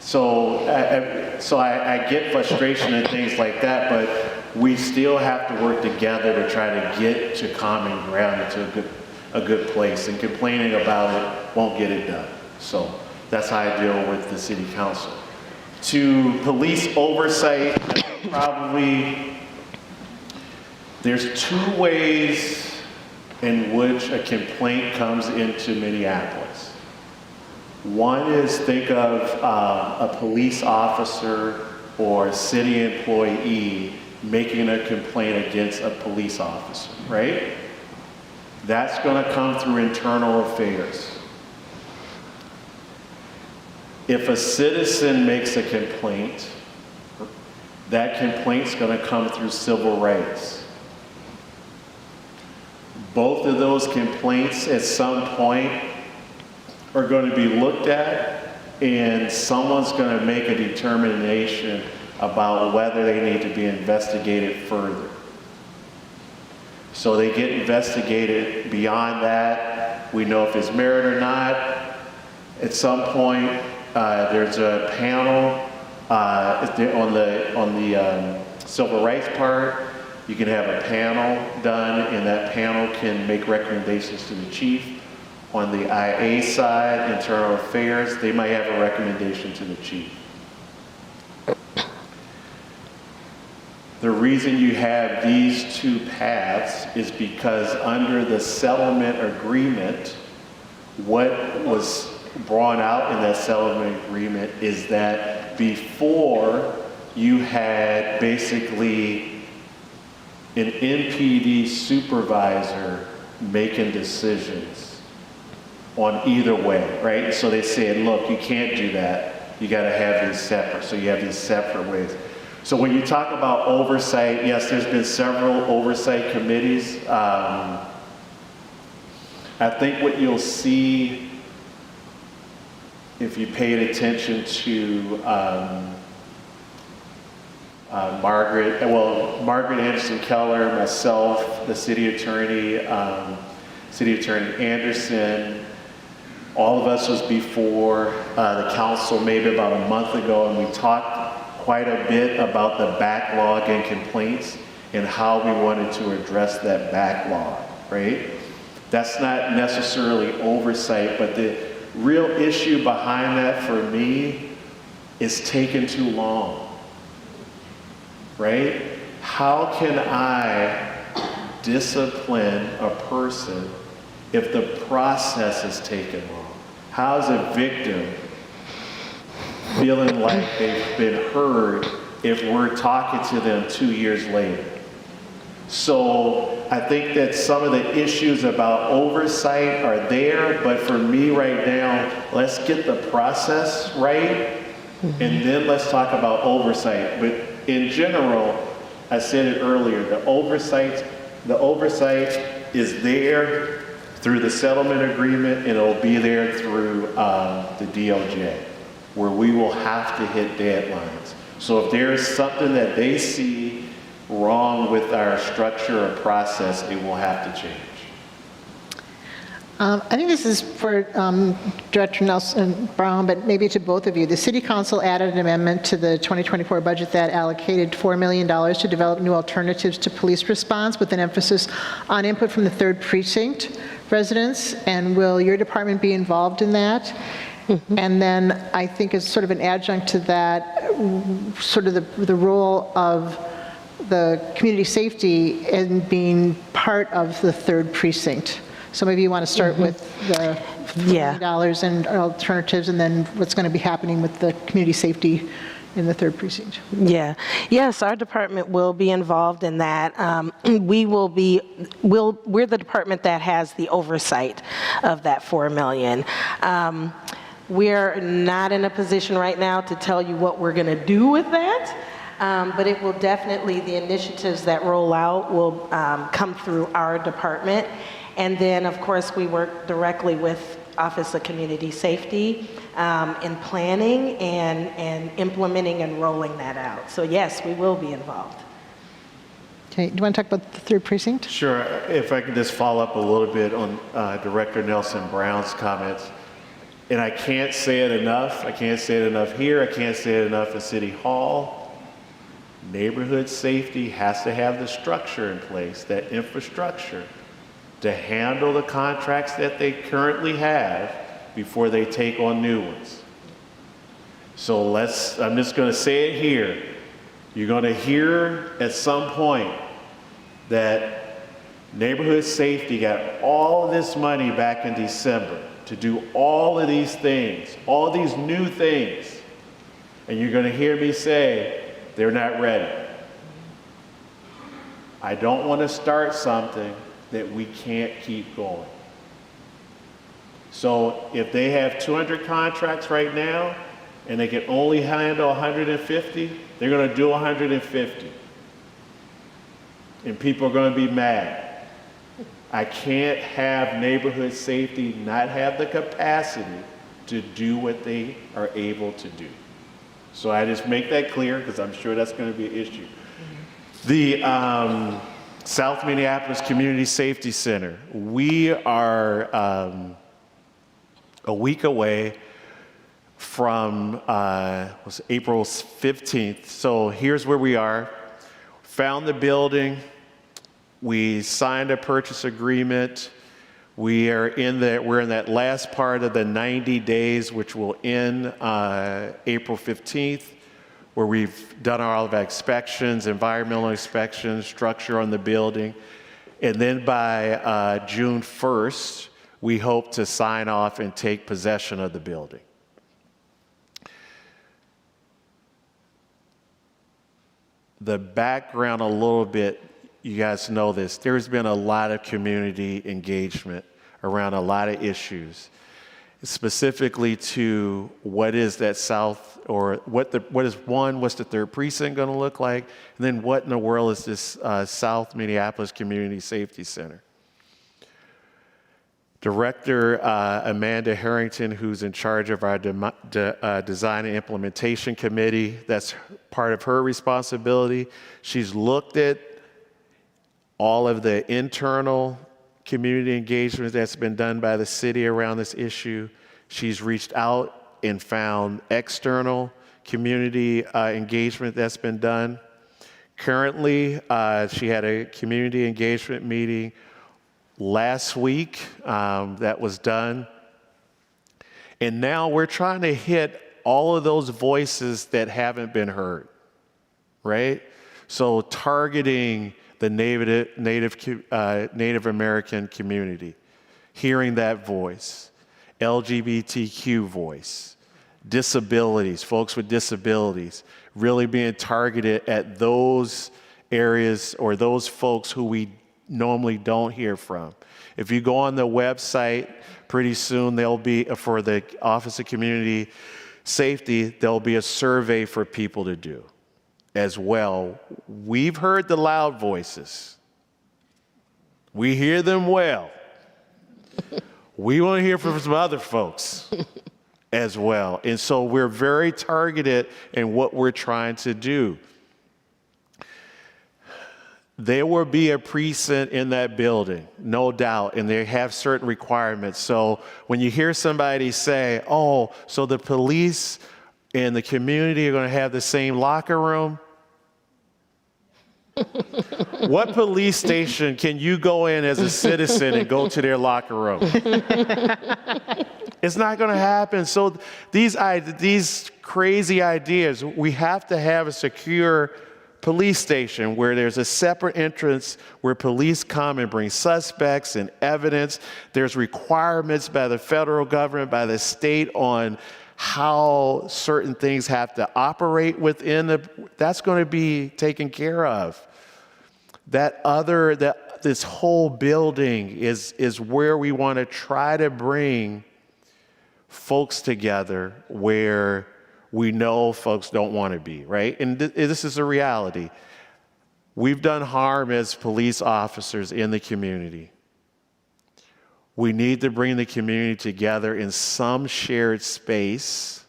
So I get frustration and things like that, but we still have to work together to try to get to common ground and to a good place. And complaining about it won't get it done. So that's how I deal with the city council. To police oversight, I think probably there's 2 ways in which a complaint comes into Minneapolis. One is, think of a police officer or city employee making a complaint against a police officer, right? That's going to come through internal affairs. If a citizen makes a complaint, that complaint's going to come through civil rights. Both of those complaints at some point are going to be looked at, and someone's going to make a determination about whether they need to be investigated further. So they get investigated beyond that. We know if it's merit or not. At some point, there's a panel on the civil rights part. You can have a panel done, and that panel can make recommendations to the chief. On the IA side, internal affairs, they might have a recommendation to the chief. The reason you have these 2 paths is because under the settlement agreement, what was brought out in that settlement agreement is that before you had basically an MPD supervisor making decisions on either way, right? So they said, look, you can't do that. You got to have these separate. So you have these separate ways. So when you talk about oversight, yes, there's been several oversight committees. I think what you'll see if you paid attention to Margaret Anderson Keller, myself, the city attorney Anderson, all of us was before the council maybe about a month ago, and we talked quite a bit about the backlog and complaints and how we wanted to address that backlog, right? That's not necessarily oversight, but the real issue behind that for me is taking too long, right? How can I discipline a person if the process is taking long? How's a victim feeling like they've been heard if we're talking to them 2 years later? So I think that some of the issues about oversight are there, but for me right now, let's get the process right, and then let's talk about oversight. But in general, I said it earlier, the oversight is there through the settlement agreement, and it'll be there through the DOJ, where we will have to hit deadlines. So if there is something that they see wrong with our structure or process, it will have to change. I think this is for Director Nelson Brown, but maybe to both of you. The City Council added an amendment to the 2024 budget that allocated $4 million to develop new alternatives to police response, with an emphasis on input from the 3rd Precinct residents. And will your department be involved in that? And then I think as sort of an adjunct to that, sort of the role of the community safety in being part of the 3rd Precinct. So maybe you want to start with the $4 million and alternatives, and then what's going to be happening with the community safety in the 3rd Precinct. Yeah. Yes, our department will be involved in that. We're the department that has the oversight of that $4 million. We're not in a position right now to tell you what we're going to do with that, but it will definitely, the initiatives that roll out will come through our department. And then, of course, we work directly with Office of Community Safety in planning and implementing and rolling that out. So yes, we will be involved. Okay, do you want to talk about the 3rd Precinct? Sure. If I could just follow up a little bit on Director Nelson Brown's comments. And I can't say it enough. I can't say it enough here. I can't say it enough in City Hall. Neighborhood safety has to have the structure in place, that infrastructure, to handle the contracts that they currently have before they take on new ones. So I'm just going to say it here. You're going to hear at some point that neighborhood safety got all of this money back in December to do all of these things, all these new things. And you're going to hear me say, they're not ready. I don't want to start something that we can't keep going. So if they have 200 contracts right now and they can only handle 150, they're going to do 150. And people are going to be mad. I can't have neighborhood safety not have the capacity to do what they are able to do. So I just make that clear because I'm sure that's going to be an issue. The South Minneapolis Community Safety Center, we are a week away from April 15th. So here's where we are. Found the building. We signed a purchase agreement. We're in that last part of the 90 days, which will end April 15th, where we've done all of our inspections, environmental inspections, structure on the building. And then by June 1st, we hope to sign off and take possession of the building. The background a little bit, you guys know this, there's been a lot of community engagement around a lot of issues, specifically to what is that South, or what's the 3rd Precinct going to look like, and then what in the world is this South Minneapolis Community Safety Center. Director Amanda Harrington, who's in charge of our Design and Implementation Committee, that's part of her responsibility. She's looked at all of the internal community engagement that's been done by the city around this issue. She's reached out and found external community engagement that's been done. Currently, she had a community engagement meeting last week that was done. And now we're trying to hit all of those voices that haven't been heard, right? So targeting the Native American community, hearing that voice, LGBTQ voice, disabilities, folks with disabilities, really being targeted at those areas or those folks who we normally don't hear from. If you go on the website, pretty soon there'll be, for the Office of Community Safety, there'll be a survey for people to do. as well. We've heard the loud voices. We hear them well. We want to hear from some other folks as well. And so we're very targeted in what we're trying to do. There will be a precinct in that building, no doubt, and they have certain requirements. So when you hear somebody say, oh, so the police and the community are going to have the same locker room, what police station can you go in as a citizen and go to their locker room? It's not going to happen. So these crazy ideas, we have to have a secure police station where there's a separate entrance where police come and bring suspects and evidence. There's requirements by the federal government, by the state on how certain things have to operate within that's going to be taken care of. This whole building is where we want to try to bring folks together where we know folks don't want to be, right? And this is a reality. We've done harm as police officers in the community. We need to bring the community together in some shared space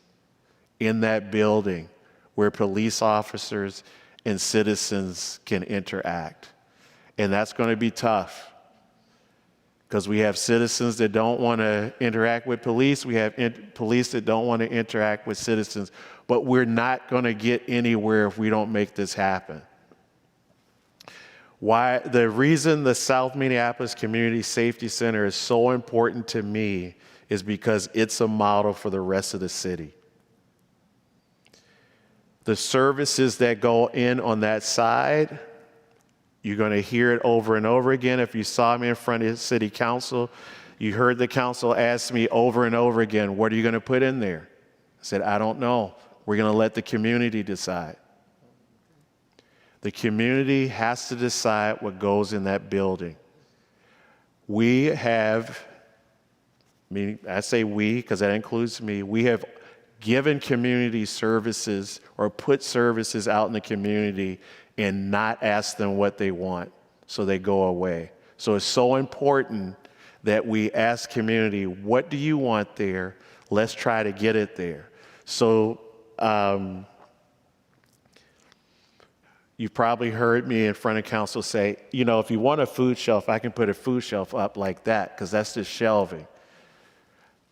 in that building where police officers and citizens can interact. And that's going to be tough because we have citizens that don't want to interact with police. We have police that don't want to interact with citizens. But we're not going to get anywhere if we don't make this happen. The reason the South Minneapolis Community Safety Center is so important to me is because it's a model for the rest of the city. The services that go in on that side, you're going to hear it over and over again. If you saw me in front of the city council, you heard the council ask me over and over again, what are you going to put in there? I said, I don't know. We're going to let the community decide. The community has to decide what goes in that building. We have, I say we because that includes me, we have given community services or put services out in the community and not ask them what they want, so they go away. So it's so important that we ask community, what do you want there? Let's try to get it there. So you probably heard me in front of council say, if you want a food shelf, I can put a food shelf up like that, because that's just shelving.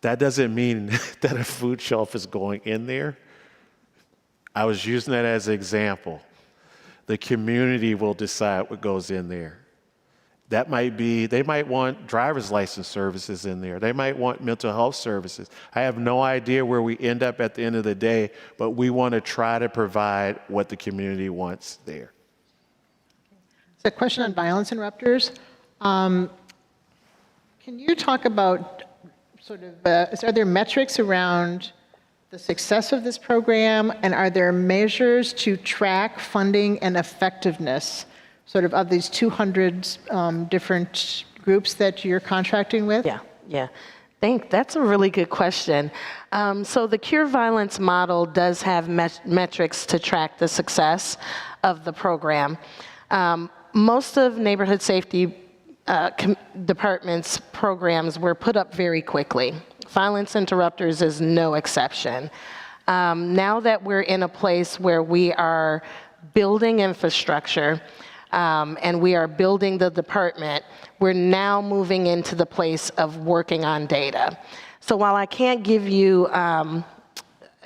That doesn't mean that a food shelf is going in there. I was using that as an example. The community will decide what goes in there. That might be, they might want driver's license services in there. They might want mental health services. I have no idea where we end up at the end of the day, but we want to try to provide what the community wants there. So a question on violence interrupters. Can you talk about are there metrics around the success of this program, and are there measures to track funding and effectiveness of these 200 different groups that you're contracting with? Yeah. That's a really good question. So the Cure Violence model does have metrics to track the success of the program. Most of neighborhood safety departments' programs were put up very quickly. Violence interrupters is no exception. Now that we're in a place where we are building infrastructure and we are building the department, we're now moving into the place of working on data. So while I can't give you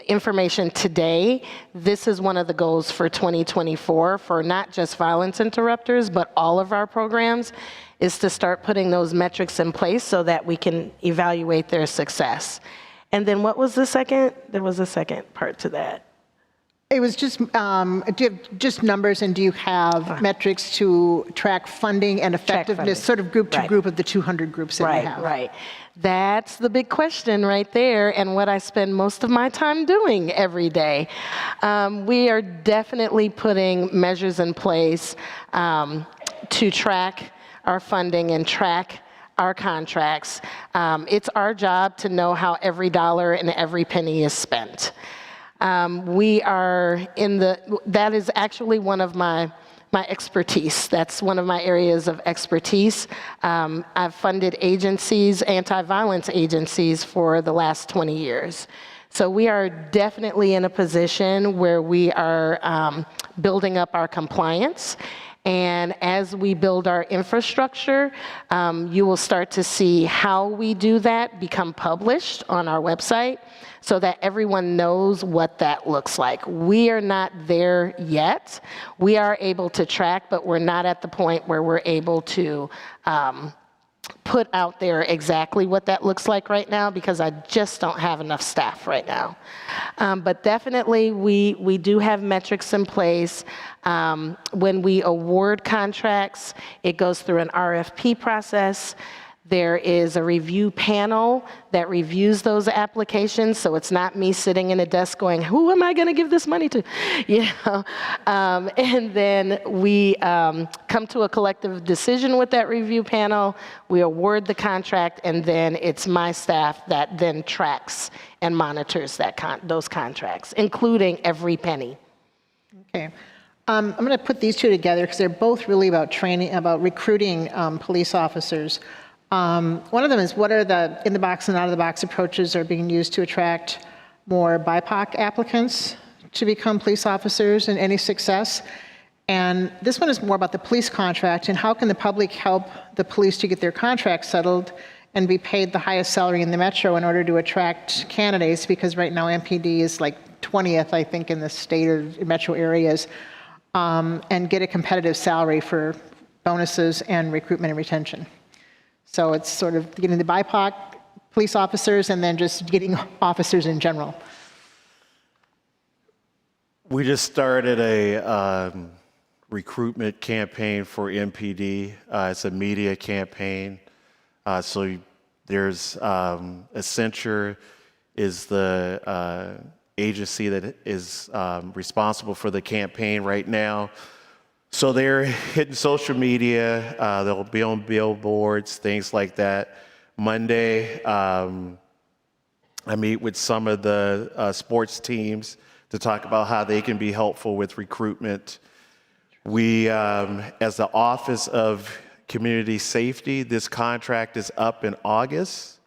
information today, this is one of the goals for 2024 for not just violence interrupters, but all of our programs, is to start putting those metrics in place so that we can evaluate their success. And then what was the second? There was a second part to that. It was just, do you have just numbers, and do you have metrics to track funding and effectiveness, group to group of the 200 groups that you have? Right. That's the big question right there, and what I spend most of my time doing every day. We are definitely putting measures in place to track our funding and track our contracts. It's our job to know how every dollar and every penny is spent. We are that is actually one of my expertise. That's one of my areas of expertise. I've funded agencies, anti-violence agencies, for the last 20 years. So we are definitely in a position where we are building up our compliance. And as we build our infrastructure, you will start to see how we do that become published on our website so that everyone knows what that looks like. We are not there yet. We are able to track, but we're not at the point where we're able to put out there exactly what that looks like right now, because I just don't have enough staff right now. But definitely we do have metrics in place. When we award contracts, it goes through an RFP process. There is a review panel that reviews those applications, so it's not me sitting in a desk going, who am I going to give this money to? You know? And then we come to a collective decision with that review panel, we award the contract, and then it's my staff that then tracks and monitors those contracts, including every penny. Okay. I'm going to put these two together because they're both really about training, about recruiting police officers. One of them is, what are the in-the-box and out-of-the-box approaches are being used to attract more BIPOC applicants to become police officers, and any success? And this one is more about the police contract, and how can the public help the police to get their contract settled and be paid the highest salary in the metro in order to attract candidates, because right now MPD is like 20th, I think, in the state or metro areas, and get a competitive salary for bonuses and recruitment and retention. So it's sort of getting the BIPOC police officers and then just getting officers in general. We just started a recruitment campaign for MPD. It's a media campaign. So there's Accenture is the agency that is responsible for the campaign right now. So they're hitting social media, they'll be on billboards, things like that. Monday, I meet with some of the sports teams to talk about how they can be helpful with recruitment. We, as the Office of Community Safety, this contract is up in August,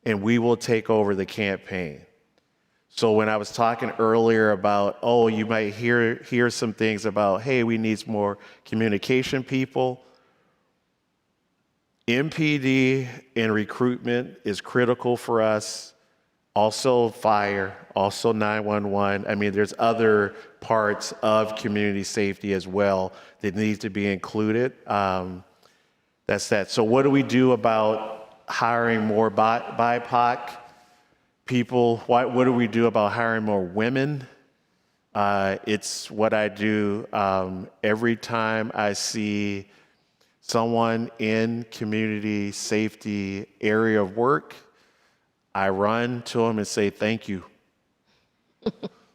and we will take over the campaign. So when I was talking earlier about, oh, you might hear some things about, hey, we need more communication people. MPD and recruitment is critical for us. Also fire, also 911. I mean, there's other parts of community safety as well that need to be included. That's that. So what do we do about hiring more BIPOC people? What do we do about hiring more women? It's what I do every time I see someone in community safety area of work. I run to them and say thank you.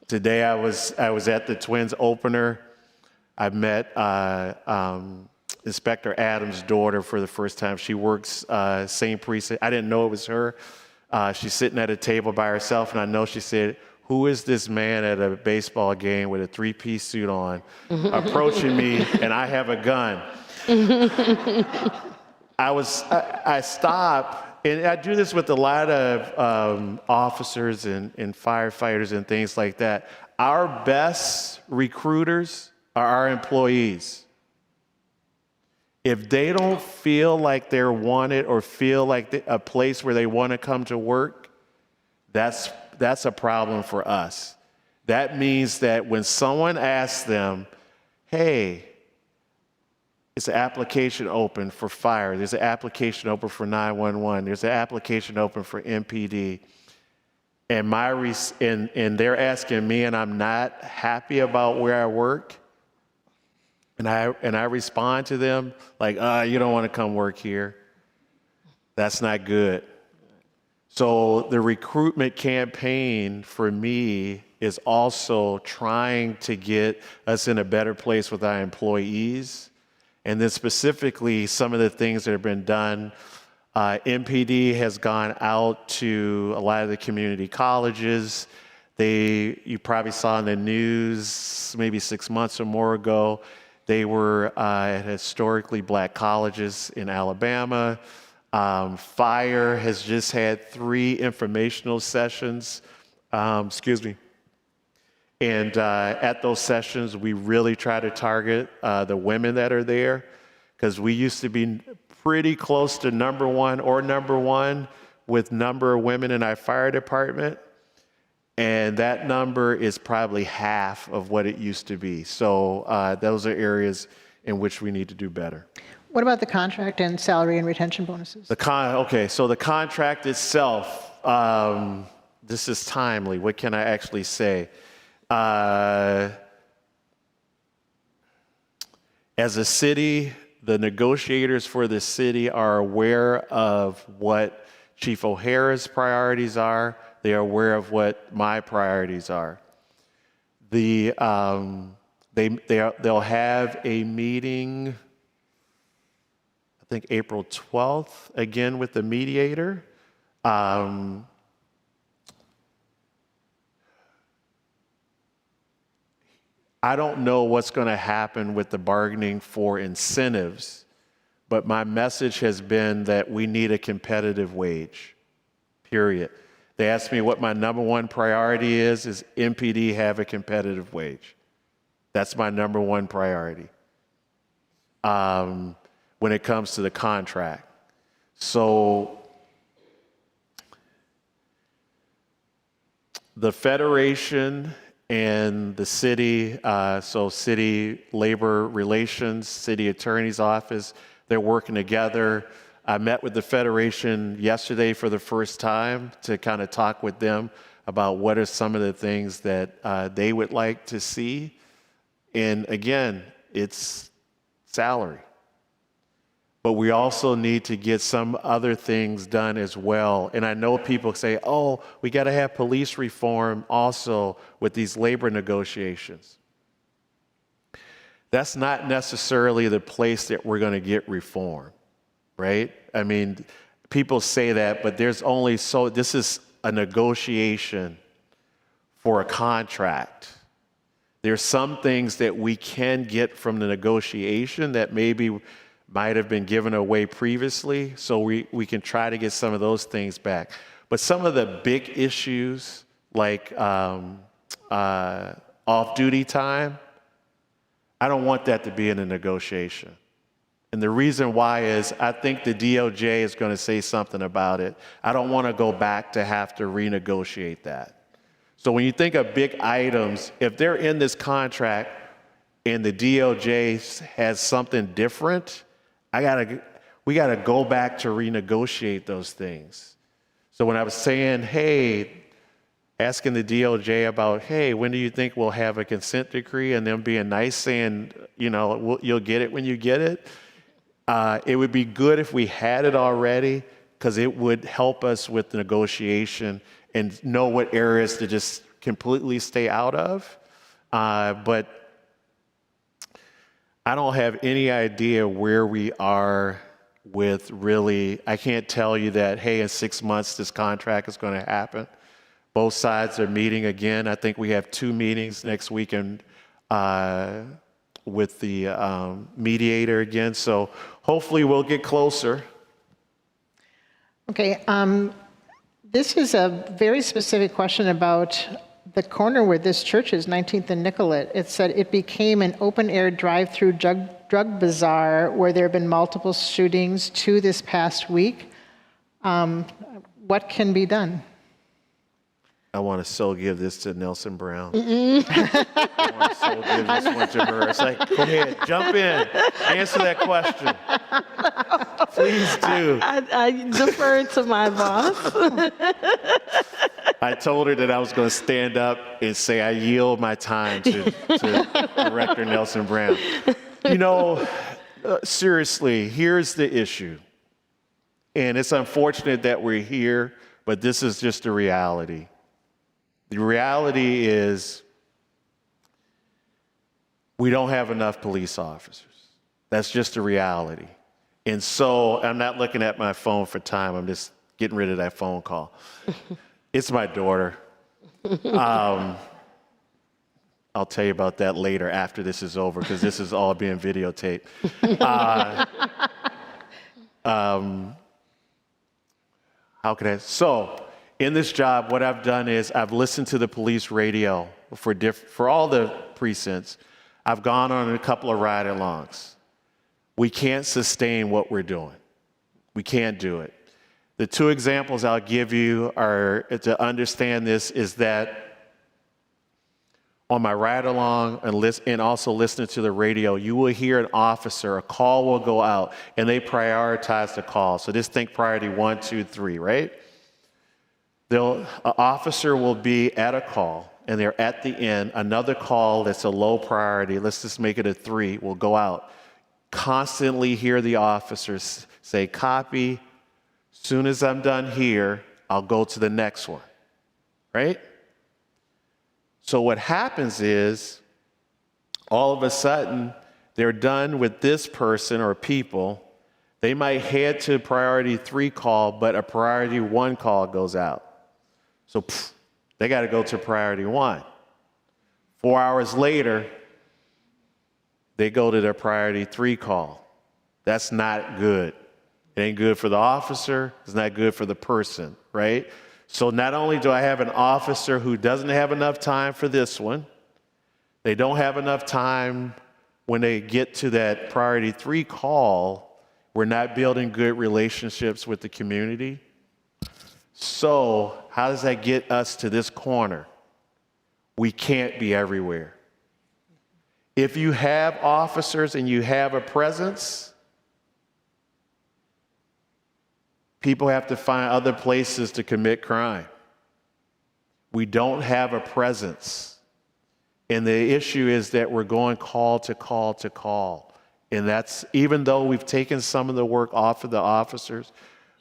Today I was at the Twins opener. I met Inspector Adams' daughter for the first time. She works same precinct. I didn't know it was her. She's sitting at a table by herself, and I know she said, who is this man at a baseball game with a three-piece suit on approaching me, and I have a gun? I stopped, and I do this with a lot of officers and firefighters and things like that. Our best recruiters are our employees. If they don't feel like they're wanted or feel like a place where they want to come to work, that's a problem for us. That means that when someone asks them, hey, it's an application open for fire, there's an application open for 911, there's an application open for MPD, and they're asking me and I'm not happy about where I work, and I respond to them like, you don't want to come work here. That's not good. So the recruitment campaign for me is also trying to get us in a better place with our employees. And then specifically some of the things that have been done. MPD has gone out to a lot of the community colleges. You probably saw in the news maybe 6 months or more ago, they were at historically black colleges in Alabama. Fire has just had 3 informational sessions, And at those sessions, we really try to target the women that are there, because we used to be pretty close to number one with number of women in our fire department. And that number is probably half of what it used to be. So those are areas in which we need to do better. What about the contract and salary and retention bonuses? Okay, so the contract itself, this is timely. What can I actually say? As a city, the negotiators for the city are aware of what Chief O'Hara's priorities are. They are aware of what my priorities are. They'll have a meeting, I think April 12th, again with the mediator. I don't know what's going to happen with the bargaining for incentives, but my message has been that we need a competitive wage, period. They asked me what my number one priority is MPD have a competitive wage. That's my number one priority when it comes to the contract. So the Federation and the city, so city labor relations, city attorney's office, they're working together. I met with the Federation yesterday for the first time to kind of talk with them about what are some of the things that they would like to see. And again, it's salary. But we also need to get some other things done as well. And I know people say, oh, we got to have police reform also with these labor negotiations. That's not necessarily the place that we're going to get reform, right? I mean, people say that, but there's only this is a negotiation for a contract. There's some things that we can get from the negotiation that maybe might have been given away previously, so we can try to get some of those things back. But some of the big issues, like off-duty time, I don't want that to be in a negotiation. And the reason why is I think the DOJ is going to say something about it. I don't want to go back to have to renegotiate that. So when you think of big items, if they're in this contract and the DOJ has something different, we got to go back to renegotiate those things. So when I was saying, hey, asking the DOJ about, hey, when do you think we'll have a consent decree, and them being nice, saying, you'll get it when you get it, it would be good if we had it already, because it would help us with the negotiation and know what areas to just completely stay out of. But I don't have any idea where we are with really, I can't tell you that, hey, in 6 months this contract is going to happen. Both sides are meeting again. I think we have 2 meetings next weekend with the mediator again. So hopefully we'll get closer. Okay, this is a very specific question about the corner where this church is, 19th and Nicollet. It said it became an open-air drive-through drug bazaar where there have been multiple shootings, 2 this past week. What can be done? I want to so give this to Nelson Brown. I want to so give this one to her. It's like, go ahead, jump in, answer that question. Please do. I defer to my boss. I told her that I was going to stand up and say I yield my time to Director Nelson Brown. Seriously, here's the issue. And it's unfortunate that we're here, but this is just the reality. The reality is we don't have enough police officers. That's just a reality. And so I'm not looking at my phone for time. I'm just getting rid of that phone call. It's my daughter. I'll tell you about that later after this is over, because this is all being videotaped. So in this job, what I've done is I've listened to the police radio for all the precincts. I've gone on a couple of ride-alongs. We can't sustain what we're doing. We can't do it. The two examples I'll give you are to understand this is that on my ride-along and also listening to the radio, you will hear an officer, a call will go out, and they prioritize the call. So just think priority 1, 2, 3, right? An officer will be at a call, and they're at the end. Another call that's a low priority, let's just make it a 3, will go out. Constantly hear the officers say, copy, soon as I'm done here, I'll go to the next one, right? So what happens is, all of a sudden, they're done with this person or people. They might head to priority 3 call, but a priority 1 call goes out. So they got to go to priority 1. 4 hours later, they go to their priority 3 call. That's not good. It ain't good for the officer. It's not good for the person, right? So not only do I have an officer who doesn't have enough time for this one, they don't have enough time when they get to that priority 3 call. We're not building good relationships with the community. So how does that get us to this corner? We can't be everywhere. If you have officers and you have a presence, people have to find other places to commit crime. We don't have a presence. And the issue is that we're going call to call to call. And that's, even though we've taken some of the work off of the officers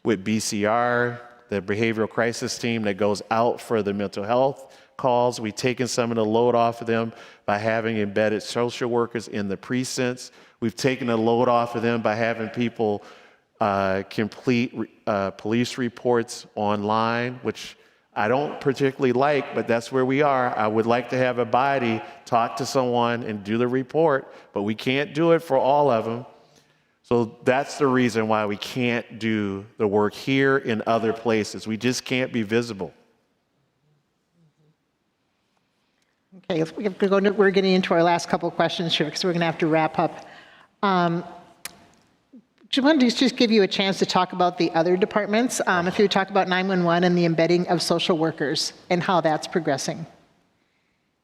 with BCR, the behavioral crisis team that goes out for the mental health calls, we've taken some of the load off of them by having embedded social workers in the precincts. We've taken the load off of them by having people complete police reports online, which I don't particularly like, but that's where we are. I would like to have a body talk to someone and do the report, but we can't do it for all of them. So that's the reason why we can't do the work here in other places. We just can't be visible. Okay, we're getting into our last couple of questions here, because we're going to have to wrap up. I wanted to just give you a chance to talk about the other departments. If you would talk about 911 and the embedding of social workers and how that's progressing.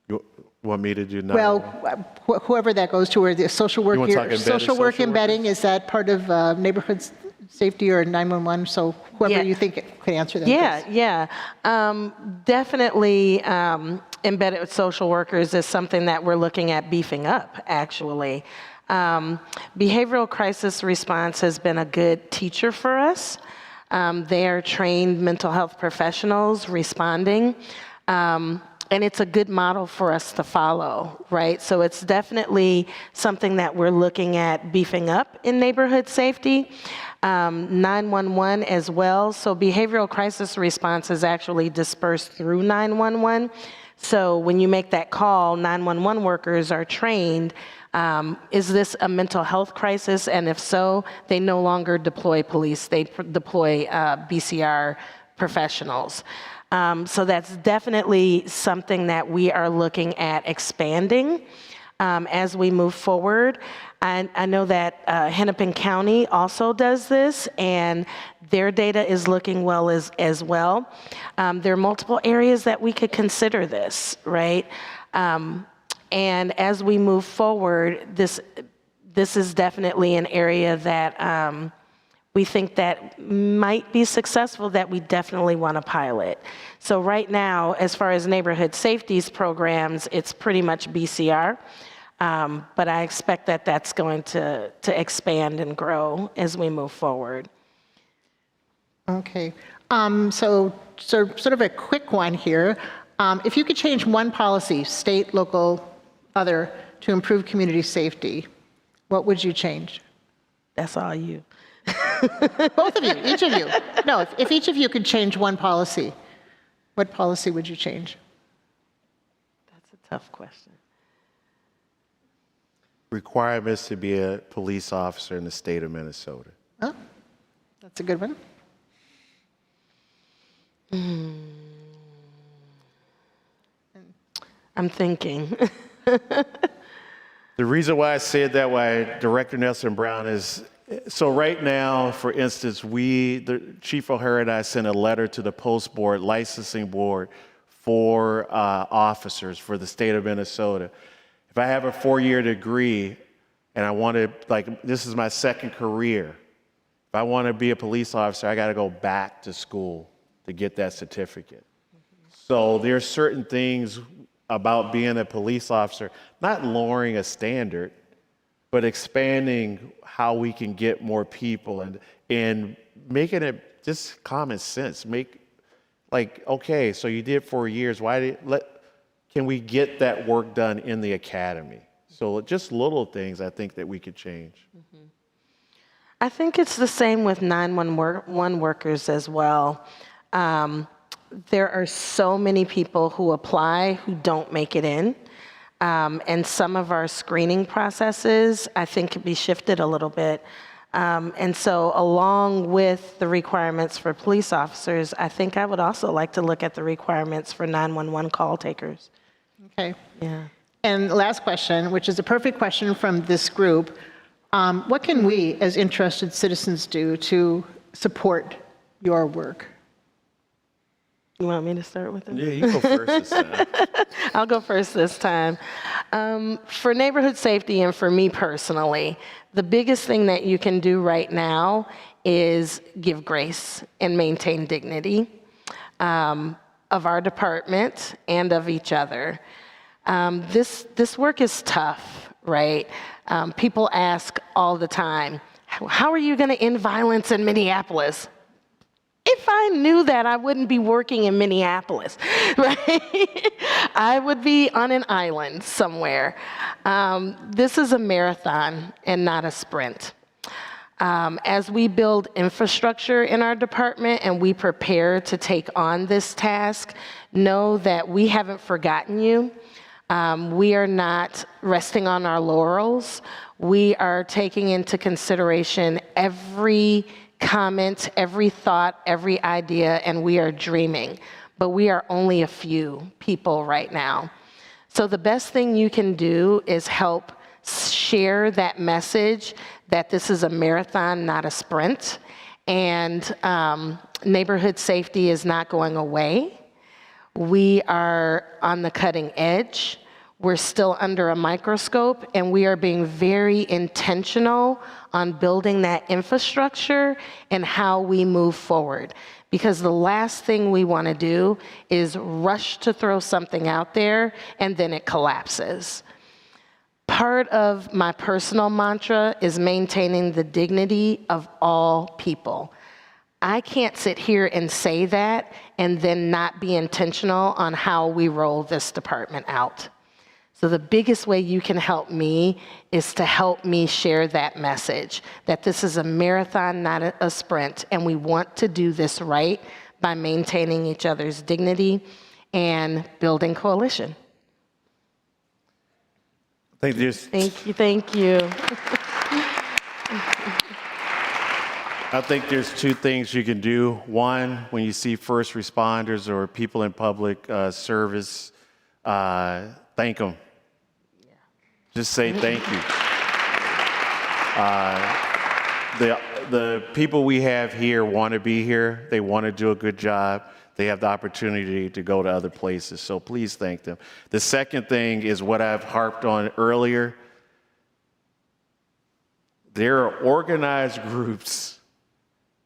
You want me to do 911? Well, whoever that goes to, or the social work, social work embedding, is that part of neighborhood safety or 911? So whoever you think could answer that. Definitely embedded social workers is something that we're looking at beefing up, actually. Behavioral crisis response has been a good teacher for us. They are trained mental health professionals responding, and it's a good model for us to follow, right? So it's definitely something that we're looking at beefing up in neighborhood safety. 911 as well. So behavioral crisis response is actually dispersed through 911. So when you make that call, 911 workers are trained. Is this a mental health crisis? And if so, they no longer deploy police, they deploy BCR professionals. So that's definitely something that we are looking at expanding as we move forward. I know that Hennepin County also does this, and their data is looking well as well. There are multiple areas that we could consider this, right? And as we move forward, this is definitely an area that we think that might be successful, that we definitely want to pilot. So right now, as far as neighborhood safeties programs, it's pretty much BCR. But I expect that that's going to expand and grow as we move forward. Okay. So sort of a quick one here. If you could change one policy, state, local, other, to improve community safety, what would you change? That's all you. Both of you, each of you. No, if each of you could change one policy, what policy would you change? Tough question. Requirements to be a police officer in the state of Minnesota. Oh, that's a good one. I'm thinking. The reason why I said that, why Director Nelson Brown is, so right now, for instance, the Chief O'Hara and I sent a letter to the Post Board, Licensing Board for officers for the state of Minnesota. If I have a 4-year degree and I want to, like, this is my second career, if I want to be a police officer, I got to go back to school to get that certificate. So there's certain things about being a police officer, not lowering a standard, but expanding how we can get more people and making it just common sense. Okay, so you did 4 years. Can we get that work done in the academy? So just little things I think that we could change. Mm-hmm. I think it's the same with 911 workers as well. There are so many people who apply who don't make it in. And some of our screening processes, I think, could be shifted a little bit. And so along with the requirements for police officers, I think I would also like to look at the requirements for 911 call takers. Okay. Yeah. And last question, which is a perfect question from this group. What can we as interested citizens do to support your work? You want me to start with it? Yeah, you go first this time. I'll go first this time. For neighborhood safety and for me personally, the biggest thing that you can do right now is give grace and maintain dignity of our department and of each other. This work is tough, right? People ask all the time, how are you going to end violence in Minneapolis? If I knew that, I wouldn't be working in Minneapolis, right? I would be on an island somewhere. This is a marathon and not a sprint. As we build infrastructure in our department and we prepare to take on this task, know that we haven't forgotten you. We are not resting on our laurels. We are taking into consideration every comment, every thought, every idea, and we are dreaming. But we are only a few people right now. So the best thing you can do is help share that message that this is a marathon, not a sprint, and neighborhood safety is not going away. We are on the cutting edge. We're still under a microscope, and we are being very intentional on building that infrastructure and how we move forward. Because the last thing we want to do is rush to throw something out there and then it collapses. Part of my personal mantra is maintaining the dignity of all people. I can't sit here and say that and then not be intentional on how we roll this department out. So the biggest way you can help me is to help me share that message, that this is a marathon, not a sprint, and we want to do this right by maintaining each other's dignity and building coalition. Thank you. Thank you. I think there's two things you can do. One, when you see first responders or people in public service, thank them. Just say thank you. The people we have here want to be here. They want to do a good job. They have the opportunity to go to other places. So please thank them. The second thing is what I've harped on earlier. There are organized groups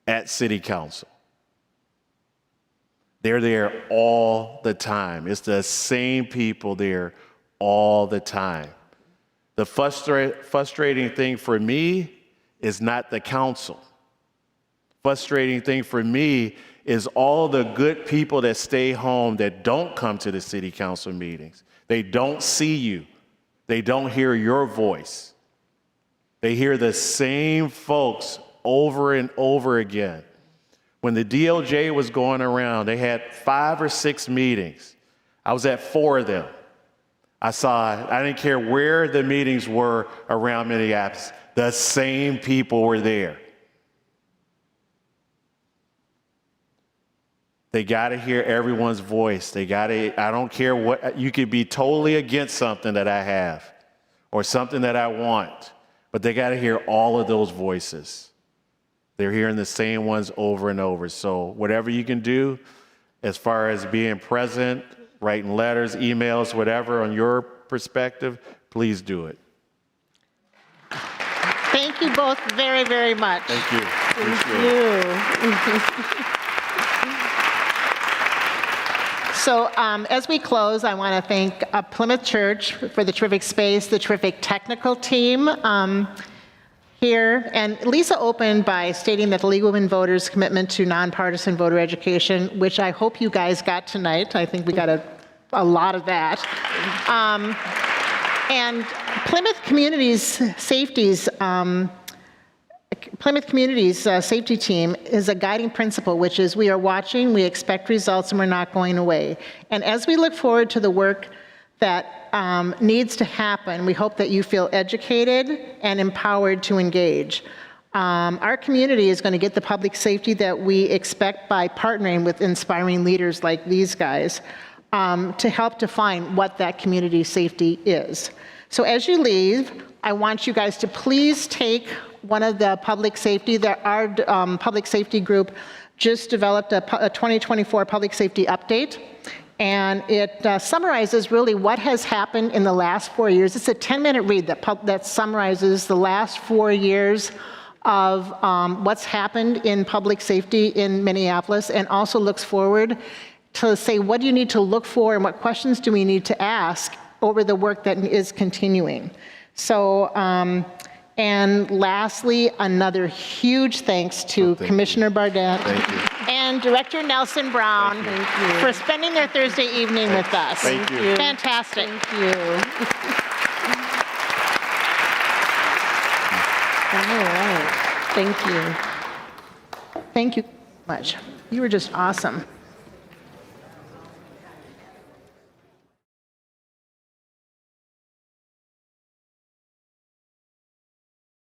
at City Council. They're there all the time. It's the same people there all the time. The frustrating thing for me is not the council. Frustrating thing for me is all the good people that stay home that don't come to the city council meetings. They don't see you. They don't hear your voice. They hear the same folks over and over again. When the DOJ was going around, they had 5 or 6 meetings. I was at 4 of them. I didn't care where the meetings were around Minneapolis, the same people were there. They got to hear everyone's voice. I don't care what, you could be totally against something that I have or something that I want, but they got to hear all of those voices. They're hearing the same ones over and over. So whatever you can do as far as being present, writing letters, emails, whatever on your perspective, please do it. Thank you both very, very much. Thank you. So as we close, I want to thank Plymouth Church for the terrific space, the terrific technical team here. And Lisa opened by stating that the League of Women Voters' commitment to nonpartisan voter education, which I hope you guys got tonight. I think we got a lot of that. And Plymouth Community's safety team is a guiding principle, which is we are watching, we expect results, and we're not going away. And as we look forward to the work that needs to happen, we hope that you feel educated and empowered to engage. Our community is going to get the public safety that we expect by partnering with inspiring leaders like these guys to help define what that community safety is. So as you leave, I want you guys to please take one of the public safety, our public safety group just developed a 2024 public safety update, and it summarizes really what has happened in the last 4 years. It's a 10-minute read that summarizes the last 4 years of what's happened in public safety in Minneapolis, and also looks forward to say, what do you need to look for and what questions do we need to ask over the work that is continuing. So, and lastly, another huge thanks to Commissioner Barnette and Director Nelson Brown for spending their Thursday evening with us. Thank you. Fantastic. Thank you. All right. Thank you. Thank you so much. You were just awesome.